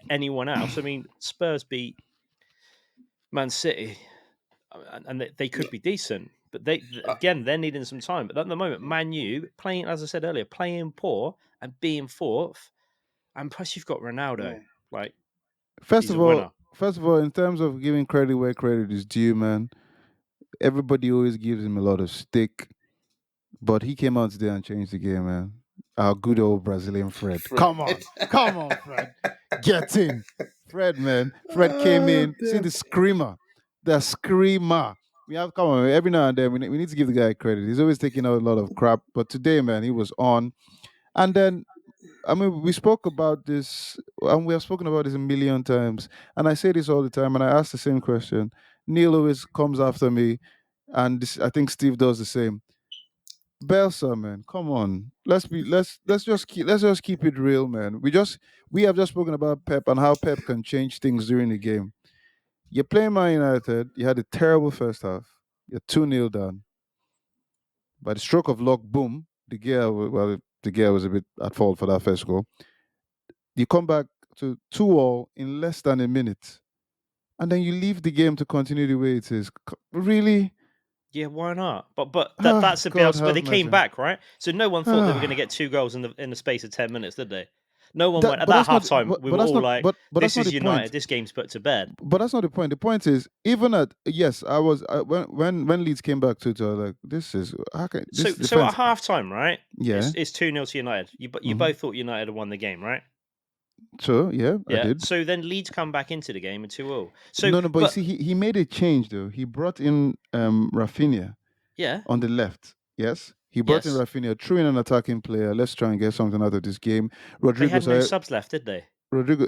anyone else. I mean, Spurs beat Man City, and they could be decent, but they're needing some time. But at the moment, Man U playing, as I said earlier, playing poor and being fourth, and plus you've got Ronaldo. Like, First he's of a all, winner. in terms of giving credit where credit is due, man, everybody always gives him a lot of stick, but he came out today and changed the game, man. Our good old Brazilian Fred. Fred. Come on, Fred. Get in. Fred, man. Fred came in. See the screamer. The screamer. We have, come on, every now and then we need to give the guy credit. He's always taking out a lot of crap, but today, man, he was on. And then, I mean, we spoke about this, and we have spoken about this a million times. And I say this all the time, and I ask the same question. Neil always comes after me, and I think Steve does the same. Belsa, man, come on. Let's just keep it real, man. We have just spoken about Pep and how Pep can change things during the game. You're playing Man United. You had a terrible first half. You're 2-0 down. By the stroke of luck, boom, the gear was a bit at fault for that first goal. You come back to 2-all in less than a minute, and then you leave the game to continue the way it is. Really? Yeah, why not? But that's the God Bielsa. But have they came mercy. back, right? So no one thought they were going to get 2 goals in the space of 10 minutes, did they? No one went at But that that's not. half time. We But were that's all not. like, But that's "This not is the point. United. This game's put to bed." But that's not the point. The point is, even at yes, I was when Leeds came back to it, I was like, this is how can this So at defense? half time, right? Yeah. It's 2-0 to United. You Hmm. both thought United had won the game, right? So yeah, I Yeah. did. So then Leeds come back into the game at 2-0. So, No, but you but see, he made a change though. He brought in Rafinha yeah, on the left. Yes, he brought in yes, Rafinha, threw in an attacking player. Let's try and get something out of this game. they Rodrigo, had no sorry, subs left, did they? Rodrigo.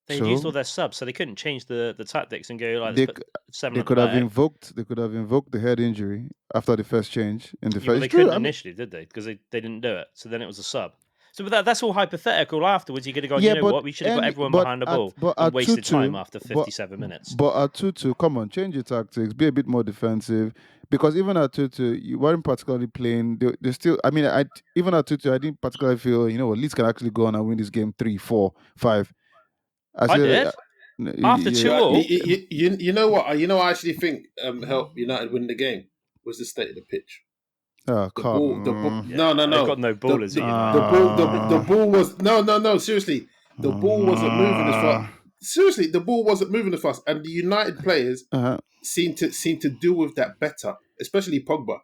They had used So all their subs, so they couldn't change the tactics and go like, let's they put 7 they at the could have back. invoked the head injury after the first change in the Yeah, but first. they It's true. couldn't I mean, initially, did they? Because they didn't do it. So then it was a sub. So that's all hypothetical. Afterwards, you could have gone, you yeah, know but what? We should have got everyone behind the ball and at two wasted time two, after but 57 minutes. at 2-2, come on, change your tactics, be a bit more defensive. Because even at 2-2, you weren't particularly playing. They still. I mean, even at 2-2, I didn't particularly feel Leeds can actually go on and win this game 3-4-5. I I said, did. After yeah, 2-0, You know what? You know, I actually think helped United win the game was the state of the pitch. oh, The ball. come. yeah, No. they've got no ballers at The United. ball. The ball was no. Seriously, the ball wasn't moving as fast. Uh, Seriously, the ball wasn't moving as fast, and the United players uh, seem to deal with that better, especially Pogba.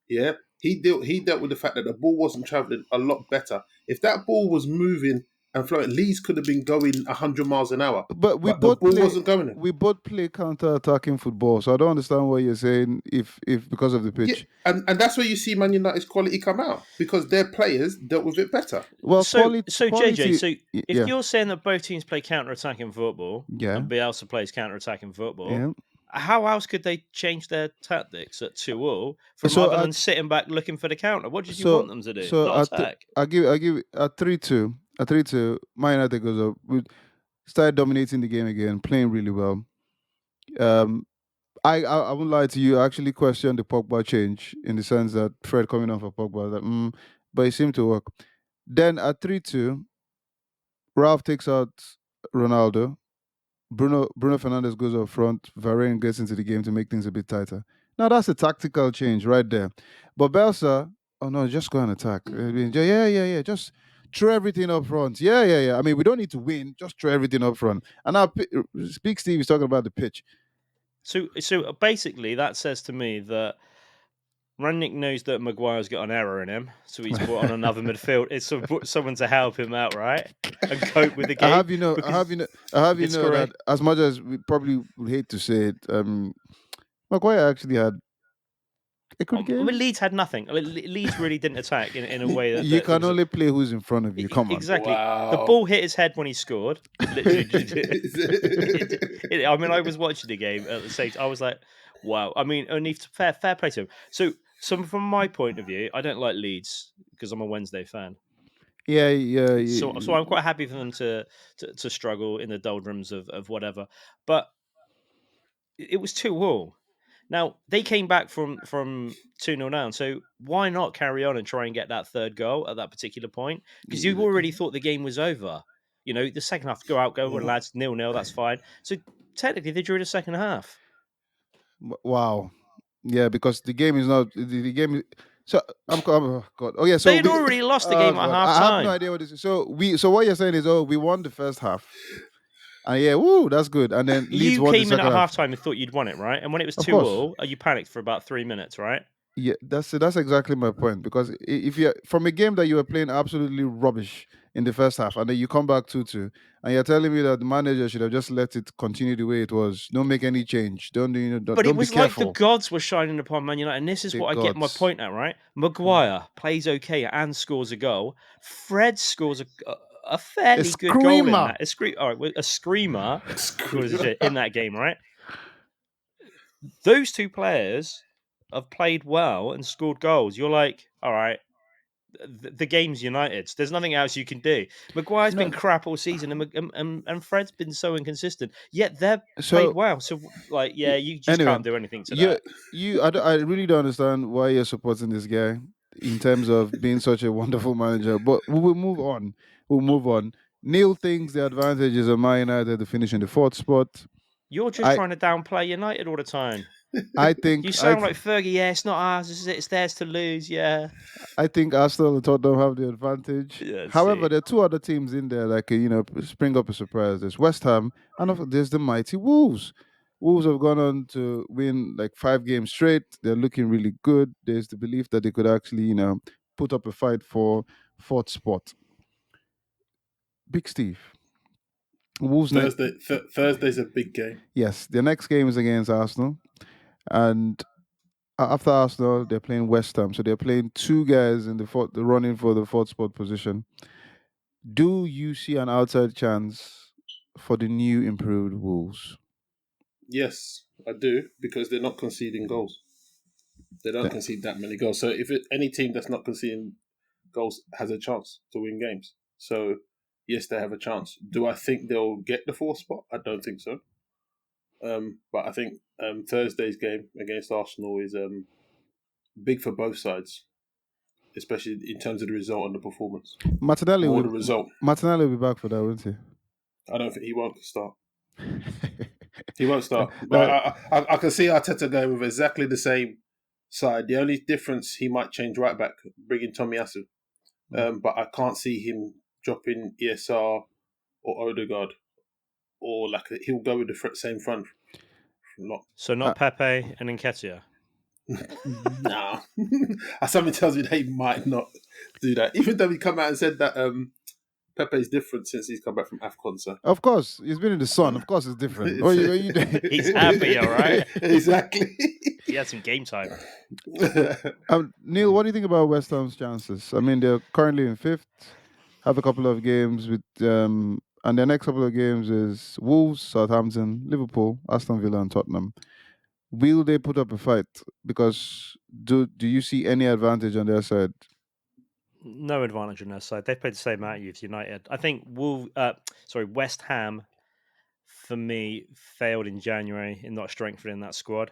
Yeah, he dealt with the fact that the ball wasn't traveling a lot better. If that ball was moving and flowing, Leeds could have been going 100 miles an hour, but but the ball wasn't going in. we both play counter-attacking football, so I don't understand what you're saying. If because of the Yeah, pitch, and that's where you see Man United's quality come out because their players dealt with it better. well, So, JJ, quality, so if yeah, you're saying that both teams play counter-attacking football yeah, and Bielsa plays counter-attacking football, yeah. how else could they change their tactics at 2-0 from So other than at sitting back looking for the counter? What did you so want them to do? so Not at attack. I give at 3-2 Man United goes up. We started dominating the game again, playing really well. Um, I won't lie to you. I actually questioned the Pogba change in the sense that Fred coming on for Pogba, I was like, but it seemed to work. Then at 3-2, Ralph takes out Ronaldo. Bruno Fernandez goes up front. Varane gets into the game to make things a bit tighter. Now that's a tactical change right there. But Belsa, oh no, just go and attack. Yeah. Just throw everything up front. Yeah. I mean, we don't need to win. Just throw everything up front. And now, Speak Steve is talking about the pitch. So basically, that says to me that Rangnick knows that Maguire's got an error in him, so he's brought on another midfield. It's someone to help him out, right, and cope with the I game. have Because you know that as much as we probably would hate to say it, Maguire actually had A good I game. mean, Leeds had nothing. Leeds really didn't attack in a way that You it can was only play who's in front of you. Come on. exactly. The Wow. ball hit his head when he scored. Literally, I mean, I was watching the game at the same. I was like, wow. I mean, only fair play to him. So from my point of view, I don't like Leeds because I'm a Wednesday fan. Yeah, yeah. So I'm quite happy for them to struggle in the doldrums of whatever. But it was 2-2. Now they came back from 2-0 down. So why not carry on and try and get that third goal at that particular point? Because you already thought the game was over. You know, the second half, go out, go on, lads, 0-0, that's fine. So technically they drew the second half. Wow. Yeah, because the game is not the game. So oh God. Oh yeah. They So had we. already lost the Oh game at God. half I have no time. idea what this is. So what you're saying is, oh, we won the first half, and yeah, woo, that's good. And then Leeds You won the came in second at half. half time and thought you'd won it, right? And when it was Of course. 2-0, you panicked for about 3 minutes, right? Yeah, that's exactly my point. Because if you're from a game that you were playing absolutely rubbish in the first half, and then you come back 2-2, and you're telling me that the manager should have just let it continue the way it was, don't make any change, But it don't be was like the careful. gods were shining upon Man United. And this is The what I get my gods. point at, right? Maguire plays okay and scores a goal. Fred scores a A fairly good goal in screamer. that. All right, a screamer in that game, right? Those two players have played well and scored goals. You're like, all right, the game's United. There's nothing else you can do. Maguire's been No, crap all season, and Fred's been so inconsistent. Yet they've played so well. So, like, yeah, you just anyway, can't do anything to you that. I really don't understand why you're supporting this guy in terms of being such a wonderful manager. But we will move on. We'll move on. Neil thinks the advantages of Man United to finish in the fourth spot. You're just I trying to downplay United all the time. I You think sound like Fergie. Yeah, it's not ours. It's theirs to lose. Yeah. I think Arsenal and Tottenham have the advantage. Yeah. However, See. there are two other teams in there that can, spring up a surprise. There's West Ham, and there's the mighty Wolves. Wolves have gone on to win like 5 games straight. They're looking really good. There's the belief that they could actually, put up a fight for fourth spot. Big Steve. Wolves next. Thursday's a big game. Yes, their next game is against Arsenal, and after Arsenal, they're playing West Ham. So they're playing two guys in the running for the fourth spot position. Do you see an outside chance for the new improved Wolves? Yes, I do, because they're not conceding goals. They don't Th- concede that many goals. So any team that's not conceding goals has a chance to win games. So yes, they have a chance. Do I think they'll get the fourth spot? I don't think so. But I think Thursday's game against Arsenal is big for both sides, especially in terms of the result and the performance. Martinelli More the will result. Martinelli will be back for that, won't he? I don't think he won't start. He won't That- start. But I can see Arteta going with exactly the same side. The only difference, he might change right back, bringing Tomiyasu. But I can't see him dropping ESR or Odegaard, or he'll go with the same front. So not Pepe and Nketiah. Nah, something tells me they might not do that. Even though he come out and said that Pepe's different since he's come back from AFCON. So Of course, he's been in the sun. Of course, it's different. He's happy, all right? Exactly. He had some game time. Neil, what do you think about West Ham's chances? I mean, they're currently in fifth, have a couple of games with, and their next couple of games is Wolves, Southampton, Liverpool, Aston Villa, and Tottenham. Will they put up a fight? Because do you see any advantage on their side? No advantage on their side. They played the same out with United. I think West Ham, for me, failed in January in not strengthening that squad.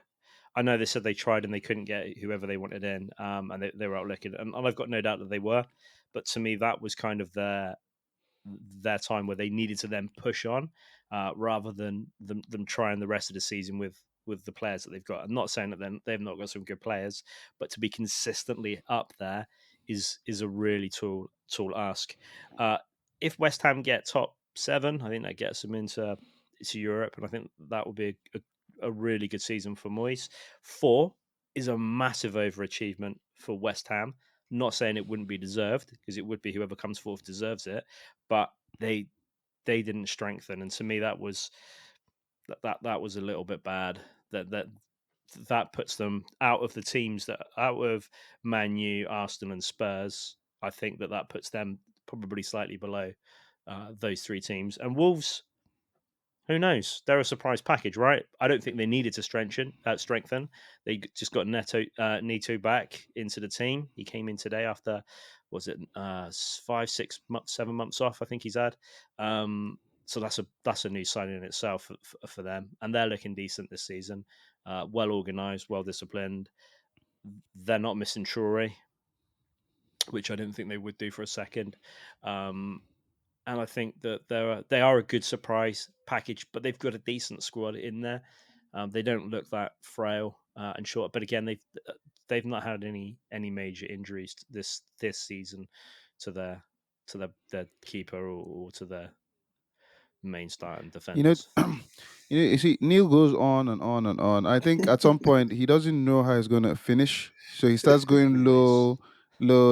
I know they said they tried and they couldn't get whoever they wanted in, and they were outlooking. And I've got no doubt that they were. But to me, that was kind of their time where they needed to then push on, rather than them trying the rest of the season with the players that they've got. I'm not saying that they've not got some good players, but to be consistently up there is a really tall ask. If West Ham get top 7, I think that gets them into Europe, and I think that would be a really good season for Moyes. 4 is a massive overachievement for West Ham. Not saying it wouldn't be deserved, because it would be whoever comes fourth deserves it, but they didn't strengthen, and to me that was a little bit bad. That that puts them out of the teams that out of Man U, Arsenal, and Spurs. I think that puts them probably slightly below those three teams. And Wolves, who knows? They're a surprise package, right? I don't think they needed to strengthen. They just got Neto back into the team. He came in today after, was it 5, 6 months, 7 months off? I think he's had. So that's a new signing in itself for them, and they're looking decent this season. Well organised, well disciplined. They're not missing Traore, which I didn't think they would do for a second. And I think that they are a good surprise package, but they've got a decent squad in there. They don't look that frail and short, but again, they've not had any major injuries this season to their keeper or to their main starting You know, defenders. you see, Neil goes on and on and on. I think at some point he doesn't know how he's going to finish, so he starts going Nice. low.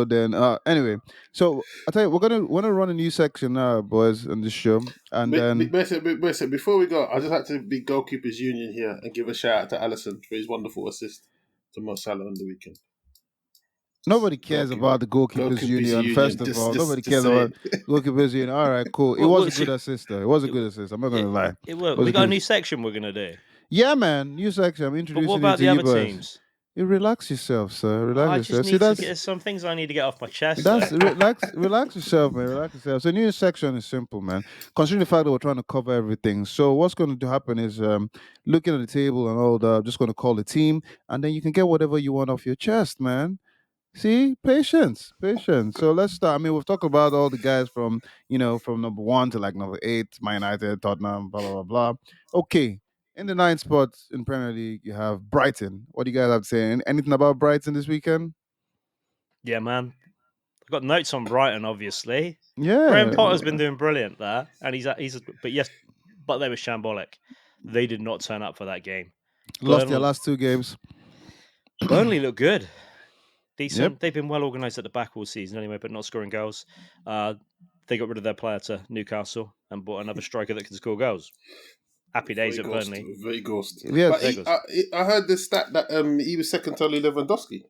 Then anyway, so I tell you, we're gonna run a new section now, boys, on this show, and then Before we go, I just had to be Goalkeepers Union here and give a shout out to Allison for his wonderful assist to Mo Salah on the weekend. nobody cares Goalkeeper, about the goalkeepers union. First of all, nobody cares saying. about goalkeepers union. All right, cool. It Well, was we'll a good see. assist, though. It was a good assist. I'm not gonna lie. It will. Was We a got a good new assist. section we're gonna do. Yeah, man. New section. I'm But what introducing about it to the you other boys. teams? You relax yourself, sir. Relax I just yourself. See, need to that's get some things I need to get off my chest. That's though. relax yourself, man. Relax yourself. So new section is simple, man. Considering the fact that we're trying to cover everything, so what's going to happen is looking at the table and all that. I'm just going to call the team, and then you can get whatever you want off your chest, man. See, patience, patience. So let's start. I mean, we've talked about all the guys from from number 1 to like number 8, Man United, Tottenham, blah blah blah blah. Okay. In the ninth spot in Premier League, you have Brighton. What do you guys have to say? Anything about Brighton this weekend? Yeah, man. I've got notes on Brighton, obviously. Graham Yeah, Potter's been doing brilliant there, and but they were shambolic. They did not turn up for that game. lost their Burnley, last 2 games. Burnley looked good, Yep. decent. They've been well organised at the back all season anyway, but not scoring goals. They got rid of their player to Newcastle and bought another striker that can score goals. Happy days at Burnley. Very ghost. Yes. But I heard the stat that he was second to only Lewandowski.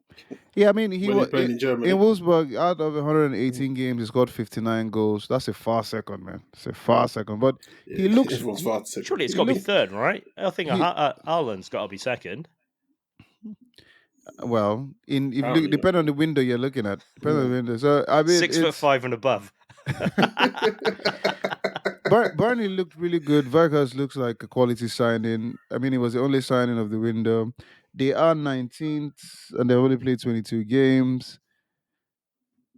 Yeah, I mean, he when he was played in Germany. in Wolfsburg. Out of 118 games, he scored 59 goals. That's a far second, man. It's a far second. But he looks. Everyone's far second. Surely it's He got to be look- third, right? I think he- Haaland's got to be second. Well, if you Apparently, look, depend on the window you're looking at. Depend on the window. So I mean, 6'5" and above. Burnley looked really good. Vargas looks like a quality signing. I mean, it was the only signing of the window. They are 19th and they've only played 22 games.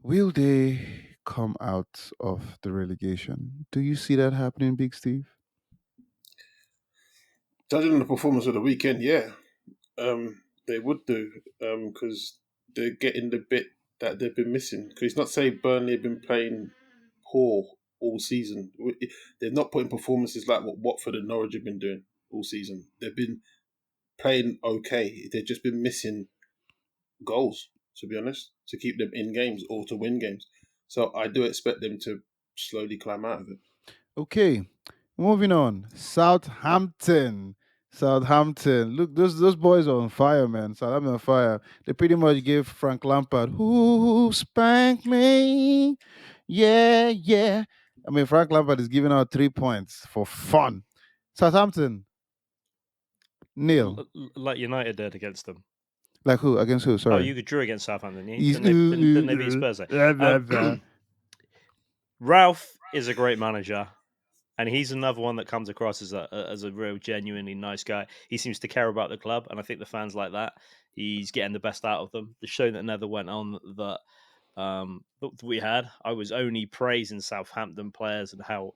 Will they come out of the relegation? Do you see that happening, Big Steve? Judging on the performance of the weekend, yeah, they would do because they're getting the bit that they've been missing. Because it's not saying Burnley have been playing poor all season. They're not putting performances like what Watford and Norwich have been doing all season. They've been playing okay. They've just been missing goals, to be honest, to keep them in games or to win games. So I do expect them to slowly climb out of it. Okay, moving on. Southampton. Look, those boys are on fire, man. Southampton on fire. They pretty much gave Frank Lampard, "Who spanked me?" Yeah, yeah. I mean, Frank Lampard is giving out 3 points for fun. Southampton, Neil. Like United did against them. Like who? Against who? Oh, Sorry. you drew against Southampton, didn't He's- you? Didn't they beat Spurs? Ralph is a great manager, and he's another one that comes across as a real genuinely nice guy. He seems to care about the club, and I think the fans like that. He's getting the best out of them. The show that never went on that we had, I was only praising Southampton players and how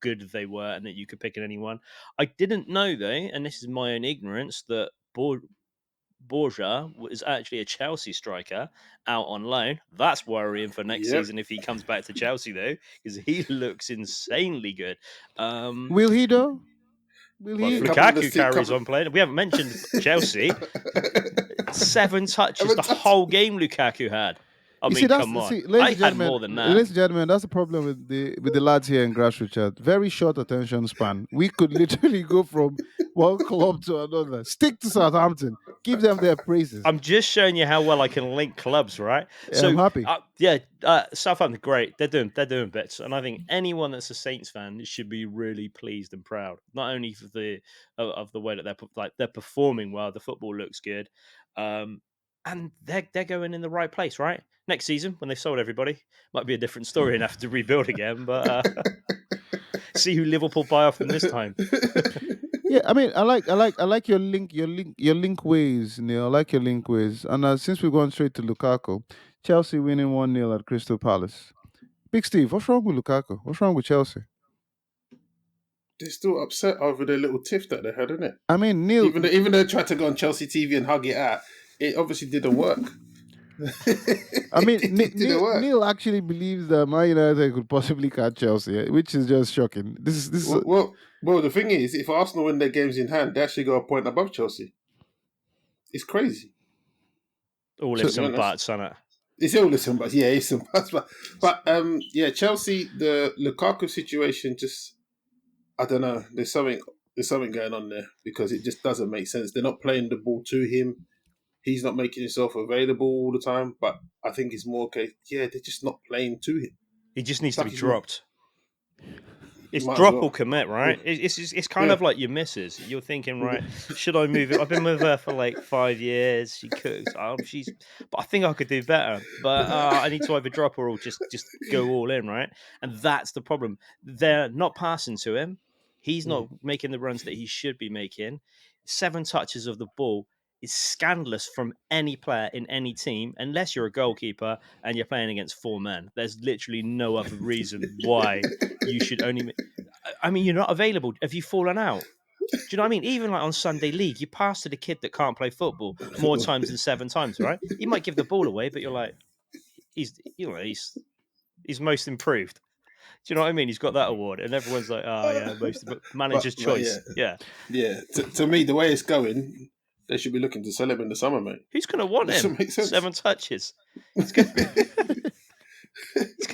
good they were, and that you could pick anyone. I didn't know though, and this is my own ignorance, that Borja is actually a Chelsea striker out on loan. That's worrying for next season if he comes back to Chelsea, though, because he looks insanely good. Will he though? Will Well, he? Lukaku carries on playing. We haven't mentioned Chelsea. 7 touches the whole game Lukaku had. I mean, come on. I had more than that. Ladies and gentlemen, that's the problem with the lads here in Grassroots Chat. Very short attention span. We could literally go from one club to another. Stick to Southampton. Give them their praises. I'm just showing you how well I can link clubs, right? Yeah, I'm happy. Southampton, great. They're doing bits, and I think anyone that's a Saints fan should be really pleased and proud. Not only for of the way that they're performing well, the football looks good, and they're going in the right place, right? Next season, when they've sold everybody, might be a different story and have to rebuild again. But see who Liverpool buy off them this time. Yeah, I mean, I like your link ways, Neil. I like your link ways. And since we're going straight to Lukaku, Chelsea winning 1-0 at Crystal Palace. Big Steve, what's wrong with Lukaku? What's wrong with Chelsea? They're still upset over their little tiff that they had, isn't it? I mean, Neil. Even though they tried to go on Chelsea TV and hug it out, it obviously didn't work. I mean, didn't work. Neil actually believes that Man United could possibly catch Chelsea, which is just shocking. This is Well, the thing is, if Arsenal win their games in hand, they actually go a point above Chelsea. It's crazy. All ifs and buts on it. It's all ifs and buts. Yeah, ifs and buts. But Chelsea, the Lukaku situation, just I don't know. There's something going on there because it just doesn't make sense. They're not playing the ball to him. He's not making himself available all the time. But I think it's more okay. Yeah, they're just not playing to him. He just needs to be dropped. It's drop or commit, right? It's kind of like your missus. You're thinking, right, should I move it? I've been with her for like 5 years. She cooks. But I think I could do better. But I need to either drop her or just go all in, right? And that's the problem. They're not passing to him. He's not making the runs that he should be making. 7 touches of the ball is scandalous from any player in any team, unless you're a goalkeeper and you're playing against 4 men. There's literally no other reason why you should only. I mean, you're not available. Have you fallen out? Do you know what I mean? Even like on Sunday League, you pass to the kid that can't play football more times than 7 times, right? He might give the ball away, but you're like, he's most improved. Do you know what I mean? He's got that award, and everyone's like, "Oh yeah, manager's choice." Yeah. To me, the way it's going, they should be looking to sell him in the summer, mate. Who's going to want him? 7 touches. It's going to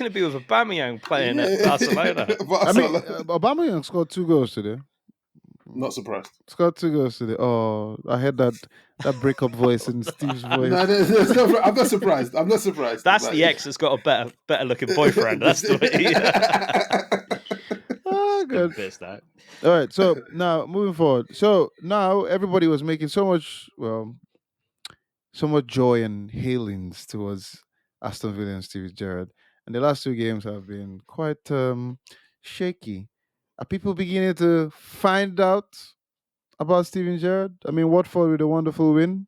be with Aubameyang playing at Barcelona. I mean, Aubameyang scored 2 goals today. Not surprised. Scored 2 goals today. Oh, I heard that breakup voice in Steve's voice. I'm not surprised. I'm not surprised. That's the ex that's got a better looking boyfriend. That's the way. Oh, good. Pissed out. All right, so now moving forward. So now everybody was making so much joy and hailings towards Aston Villa and Steve Gerrard, and the last 2 games have been quite shaky. Are people beginning to find out about Steven Gerrard? I mean, Watford with a wonderful win,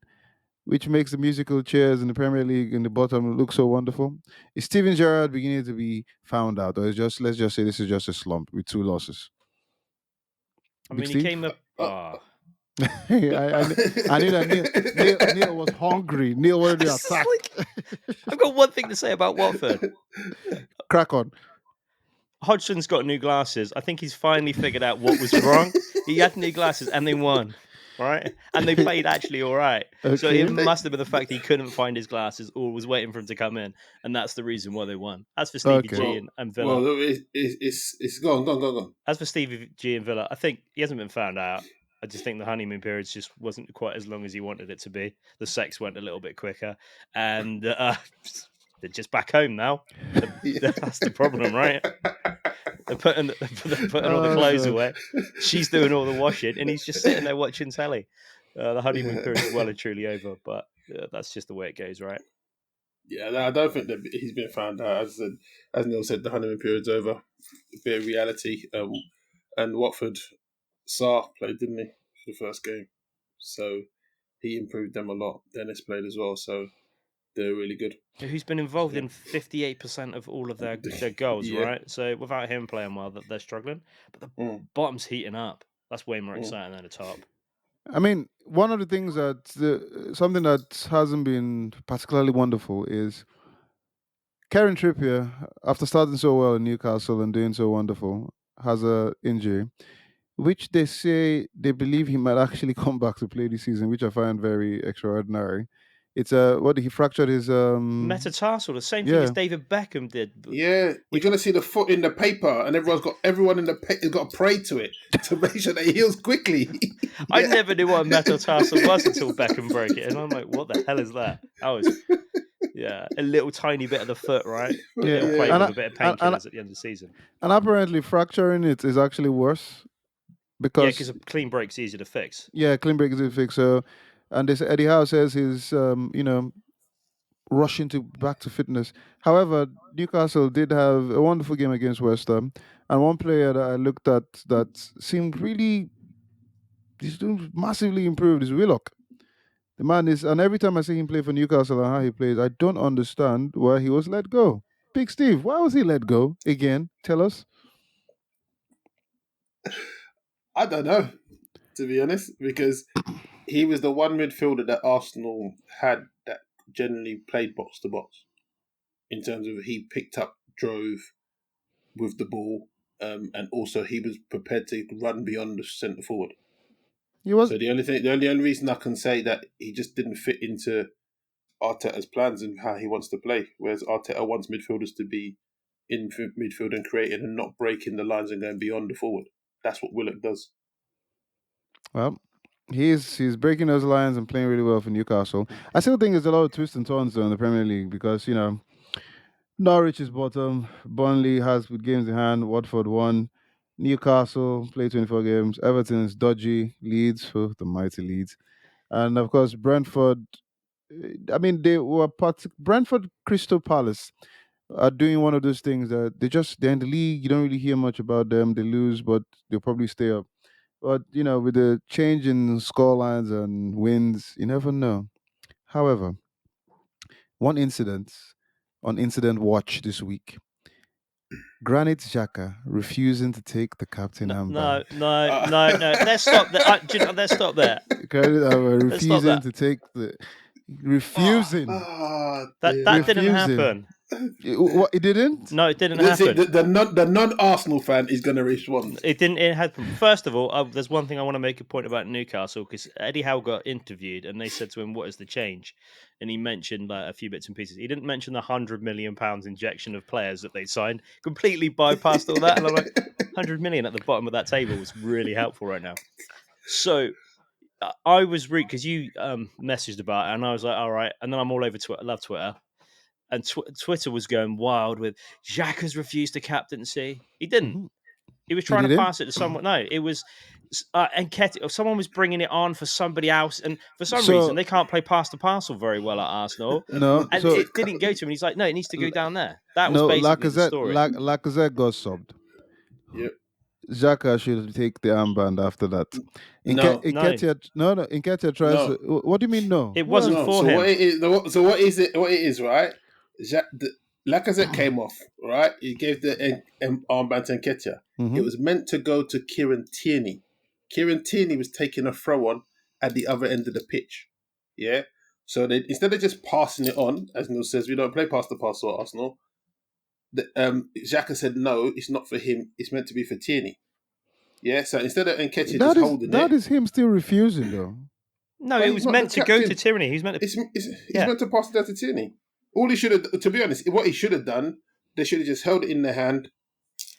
which makes the musical chairs in the Premier League in the bottom look so wonderful. Is Steven Gerrard beginning to be found out, or is let's just say this is just a slump with 2 losses? I mean, he came up. I knew that Neil was hungry. Neil wanted to attack. I've got one thing to say about Watford. Crack on. Hodgson's got new glasses. I think he's finally figured out what was wrong. He had new glasses and they won, right? And they played actually all right. Okay. So it must have been the fact he couldn't find his glasses or was waiting for him to come in. And that's the reason why they won. As for Stevie G and Villa. Well, it's gone. As for Stevie G and Villa, I think he hasn't been found out. I just think the honeymoon period just wasn't quite as long as he wanted it to be. The sex went a little bit quicker. And they're just back home now. That's the problem, right? They're putting all the clothes away. She's doing all the washing, and he's just sitting there watching telly. The honeymoon period is well and truly over, but that's just the way it goes, right? Yeah, I don't think that he's been found out. As Neil said, the honeymoon period's over. A bit of reality. And Watford, Sarr played, didn't he, for the first game? So he improved them a lot. Dennis played as well, so they're really good. Who's been involved in 58% of all of their goals, right? So without him playing well, they're struggling. But the bottom's heating up. That's way more exciting than the top. I mean, one of the things something that hasn't been particularly wonderful is Kieran Trippier, after starting so well in Newcastle and doing so wonderful, has an injury, which they say they believe he might actually come back to play this season, which I find very extraordinary. It's what he fractured his Metatarsal, the same thing as yeah. David Beckham did. Yeah, you're gonna see the foot in the paper, and everyone in the paper got to pray to it to make sure that it heals quickly. I Yeah. never knew what a metatarsal was until Beckham broke it, and I'm like, what the hell is that? That was a little tiny bit of the foot, right? That Yeah, they'll play Yeah. with a bit of painkillers at the end of the season. and apparently fracturing it is actually worse Yeah, because because a clean break's easier to fix. clean break is a fix. So, and this Eddie Howe says he's rushing to back to fitness. However, Newcastle did have a wonderful game against West Ham, and one player that I looked at that seemed really he's doing massively improved is Willock. The man is, and every time I see him play for Newcastle and how he plays, I don't understand why he was let go. Big Steve, why was he let go again? Tell us. I don't know, to be honest, because he was the one midfielder that Arsenal had that generally played box to box. In terms of he picked up, drove with the ball, and also he was prepared to run beyond the centre forward. He was So the only reason I can say that he just didn't fit into Arteta's plans and how he wants to play, whereas Arteta wants midfielders to be in midfield and creating and not breaking the lines and going beyond the forward. That's what Willock does. well. He's breaking those lines and playing really well for Newcastle. I still think there's a lot of twists and turns though in the Premier League because Norwich is bottom, Burnley has with games in hand, Watford won, Newcastle played 24 games, Everton is dodgy, Leeds, the mighty Leeds, and of course Brentford. I mean, they were Brentford, Crystal Palace are doing one of those things that they're in the league. You don't really hear much about them. They lose, but they'll probably stay up. But with the change in score lines and wins, you never know. However, one incident on incident watch this week: Granit Xhaka refusing to take the captain No, armband. no. Let's stop there. Let's stop there. Granit Let's stop refusing that. to take the refusing That didn't refusing. happen. What it didn't? No, it didn't See, happen. the non-Arsenal fan is going to respond. It didn't. It happened. First of all, there's one thing I want to make a point about Newcastle because Eddie Howe got interviewed and they said to him, "What is the change?" And he mentioned like a few bits and pieces. He didn't mention the £100 million injection of players that they signed. Completely bypassed all that. And I'm like, 100 million at the bottom of that table was really helpful right now. So I was rude because you messaged about it, and I was like, all right. And then I'm all over Twitter. I love Twitter. And Twitter was going wild with Xhaka's refused to captaincy. He didn't. Mhm. He was He trying to didn't. pass it to someone. No, it was Nketiah. Someone was bringing it on for somebody else, and for some reason So they can't play pass the parcel very well at Arsenal, no, and so it didn't go to him. He's like, no, it needs to go down there. That was no, basically the story. Lacazette got subbed. Yep. Xhaka should take the armband after that. No. Nketiah tries. No. What do you mean no? It Who wasn't else? No. for So him. what it is? What is it? What it is? Right? Lacazette came off. Right? He gave the armband to Nketiah. Mhm. It was meant to go to Kieran Tierney. Kieran Tierney was taking a throw on at the other end of the pitch. Yeah. So instead of just passing it on, as Neil says, we don't play past the parcel at Arsenal. Xhaka said no, it's not for him. It's meant to be for Tierney. Yeah. So instead of Nketiah just holding That it, is him still refusing though. No, but it he's was not meant the to go to captain. Tyranny. He's meant to. He's Yeah. meant to pass it down to Tierney. All he should have, to be honest, what he should have done, they should have just held it in their hand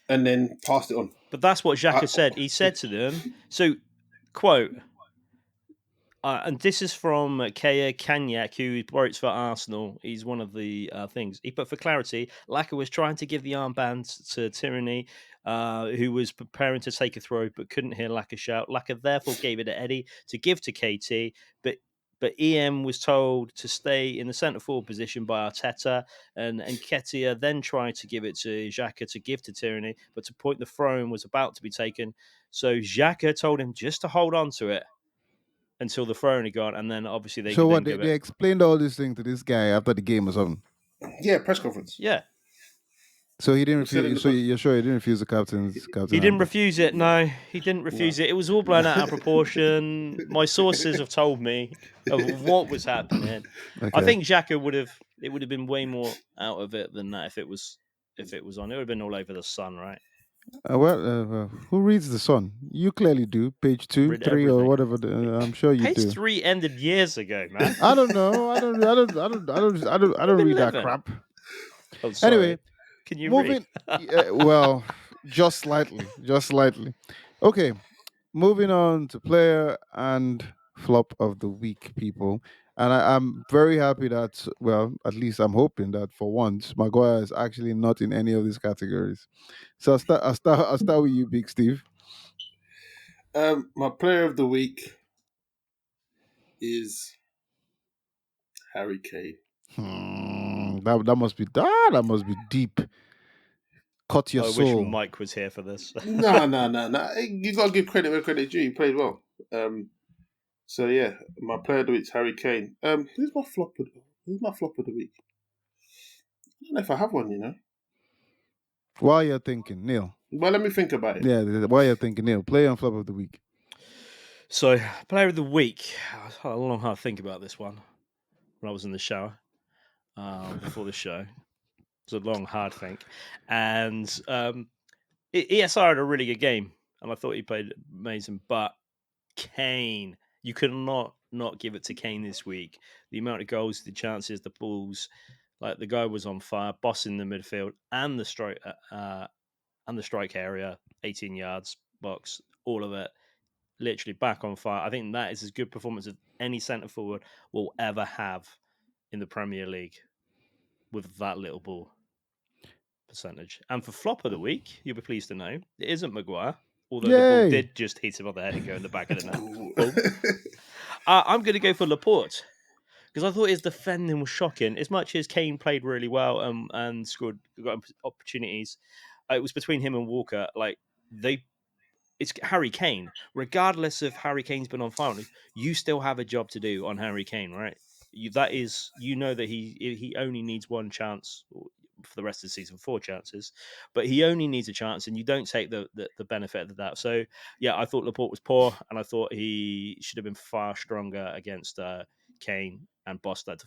and then passed it on. But that's what Xhaka said. He said to them, so, quote, and this is from Kaya Kanyak, who writes for Arsenal. He's one of the things. He put, for clarity, Laka was trying to give the armband to Tyranny, who was preparing to take a throw but couldn't hear Laka shout. Laka therefore gave it to Eddie to give to KT, but EM was told to stay in the centre forward position by Arteta, and Nketiah then tried to give it to Xhaka to give to Tyranny, but to point the throw was about to be taken. So Xhaka told him just to hold on to it until the throne had gone, and then obviously they So could what? then give They it. explained all this thing to this guy after the game or something. Yeah, press conference. Yeah, So he didn't It said in refuse. the So press. you're sure he didn't refuse the captain's captain he didn't armband? refuse it. No, he didn't refuse it. It was all blown out of proportion. My sources have told me of what was happening. I Okay. think Xhaka would have. It would have been way more out of it than that if it was on. It would have been all over the sun, right? Who reads the Sun? You clearly do. Page 2, Read 3, or everything. whatever. I'm sure you Page do. 3 ended years ago, man. I don't know. I don't been read that living? crap. Oh, sorry. Anyway, Can you moving. read? Well, just slightly, just slightly. Okay, moving on to player and flop of the week, people. And I'm very happy that, well, at least I'm hoping that for once, Maguire is actually not in any of these categories. So I'll start with you, Big Steve. My player of the week is Harry Kane. That must be that must be deep. Cut your I wish soul. Mike was here for this. No. You got to give credit where credit due. He played well. So yeah, my player of the week is Harry Kane. Who's my flop of the week? I don't know if I have one. While you're thinking, Neil. Well, let me think about it. Yeah, while you're thinking, Neil, player and flop of the week. So, player of the week. I had a long hard think about this one when I was in the shower before the show. It was a long hard think, and ESR had a really good game, and I thought he played amazing. But Kane, you could not give it to Kane this week. The amount of goals, the chances, the balls, like the guy was on fire, bossing the midfield and the strike area, 18 yards box, all of it, literally back on fire. I think that is as good performance as any centre forward will ever have in the Premier League with that little ball percentage. And for flop of the week, you'll be pleased to know it isn't Maguire, although the ball Yay! did just hit him on the head and go in the back of the net. Ooh. Boom. I'm going to go for Laporte because I thought his defending was shocking. As much as Kane played really well and scored, got opportunities, it was between him and Walker. Like it's Harry Kane. Regardless of Harry Kane's been on fire, you still have a job to do on Harry Kane, right? That is, that he only needs one chance for the rest of the season, 4 chances, but he only needs a chance, and you don't take the benefit of that. So yeah, I thought Laporte was poor, and I thought he should have been far stronger against Kane and bossed that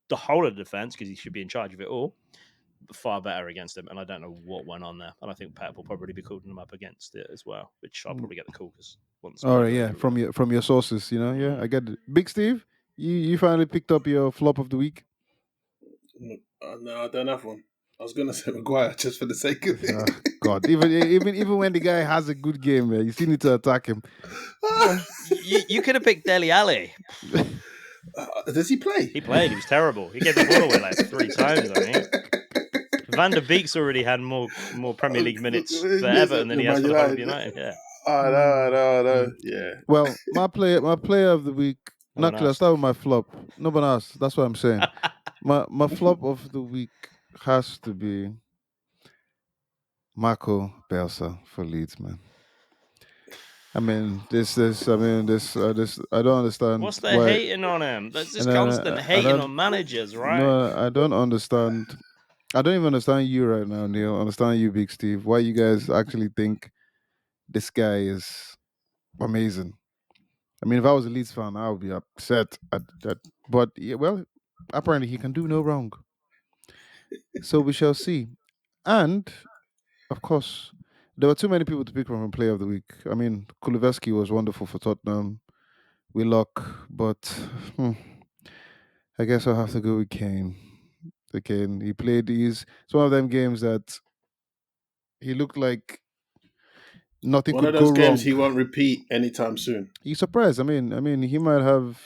the whole of the defense because he should be in charge of it all. Far better against him, and I don't know what went on there. And I think Pep will probably be calling him up against it as well, which I'll probably get the call because once All Spurs right, are yeah, over with. from your sources, yeah, I get it. Big Steve, you finally picked up your flop of the week. No, I don't have one. I was going to say Maguire just for the sake of it. God, even when the guy has a good game, you still need to attack him. You could have picked Dele Alli. Does he play? He played. He was terrible. He gave the ball away like 3 times, I think. Van der Beek's already had more Premier League minutes for Everton than he has for the whole of United. Yeah. No. Yeah. Well, my player of the week. No one Actually, I'll asked. start with my flop. No one asked. That's what I'm saying. My flop of the week has to be Marco Bielsa for Leeds, man. I mean, this. I don't understand What's the why. hating on him? There's this And constant I hating don't. on managers, right? No, I don't understand. I don't even understand you right now, Neil. I understand you, Big Steve. Why you guys actually think this guy is amazing? I mean, if I was a Leeds fan, I would be upset at that. But yeah, well, apparently he can do no wrong. So we shall see. And of course, there were too many people to pick from Player of the Week. I mean, Kulusevski was wonderful for Tottenham. Willock, but hmm, I guess I'll have to go with Kane. The Kane. He played these. It's one of them games that he looked like nothing One of could those go games wrong. he won't repeat anytime soon. You surprised? I mean, he might have.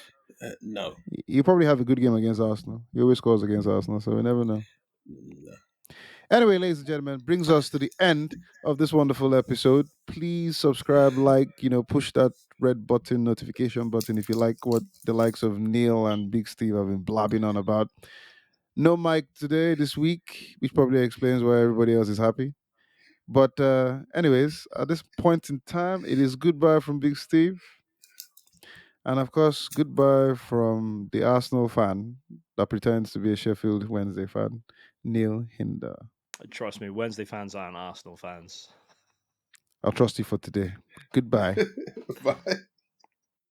No. He probably have a good game against Arsenal. He always scores against Arsenal, so we never know. No. Anyway, ladies and gentlemen, brings us to the end of this wonderful episode. Please subscribe, push that red button, notification button if you like what the likes of Neil and Big Steve have been blabbing on about. No Mike today, this week, which probably explains why everybody else is happy. But anyways, at this point in time, it is goodbye from Big Steve. And of course, goodbye from the Arsenal fan that pretends to be a Sheffield Wednesday fan, Neil Hinder. Trust me, Wednesday fans aren't Arsenal fans. I'll trust you for today. Goodbye. Bye.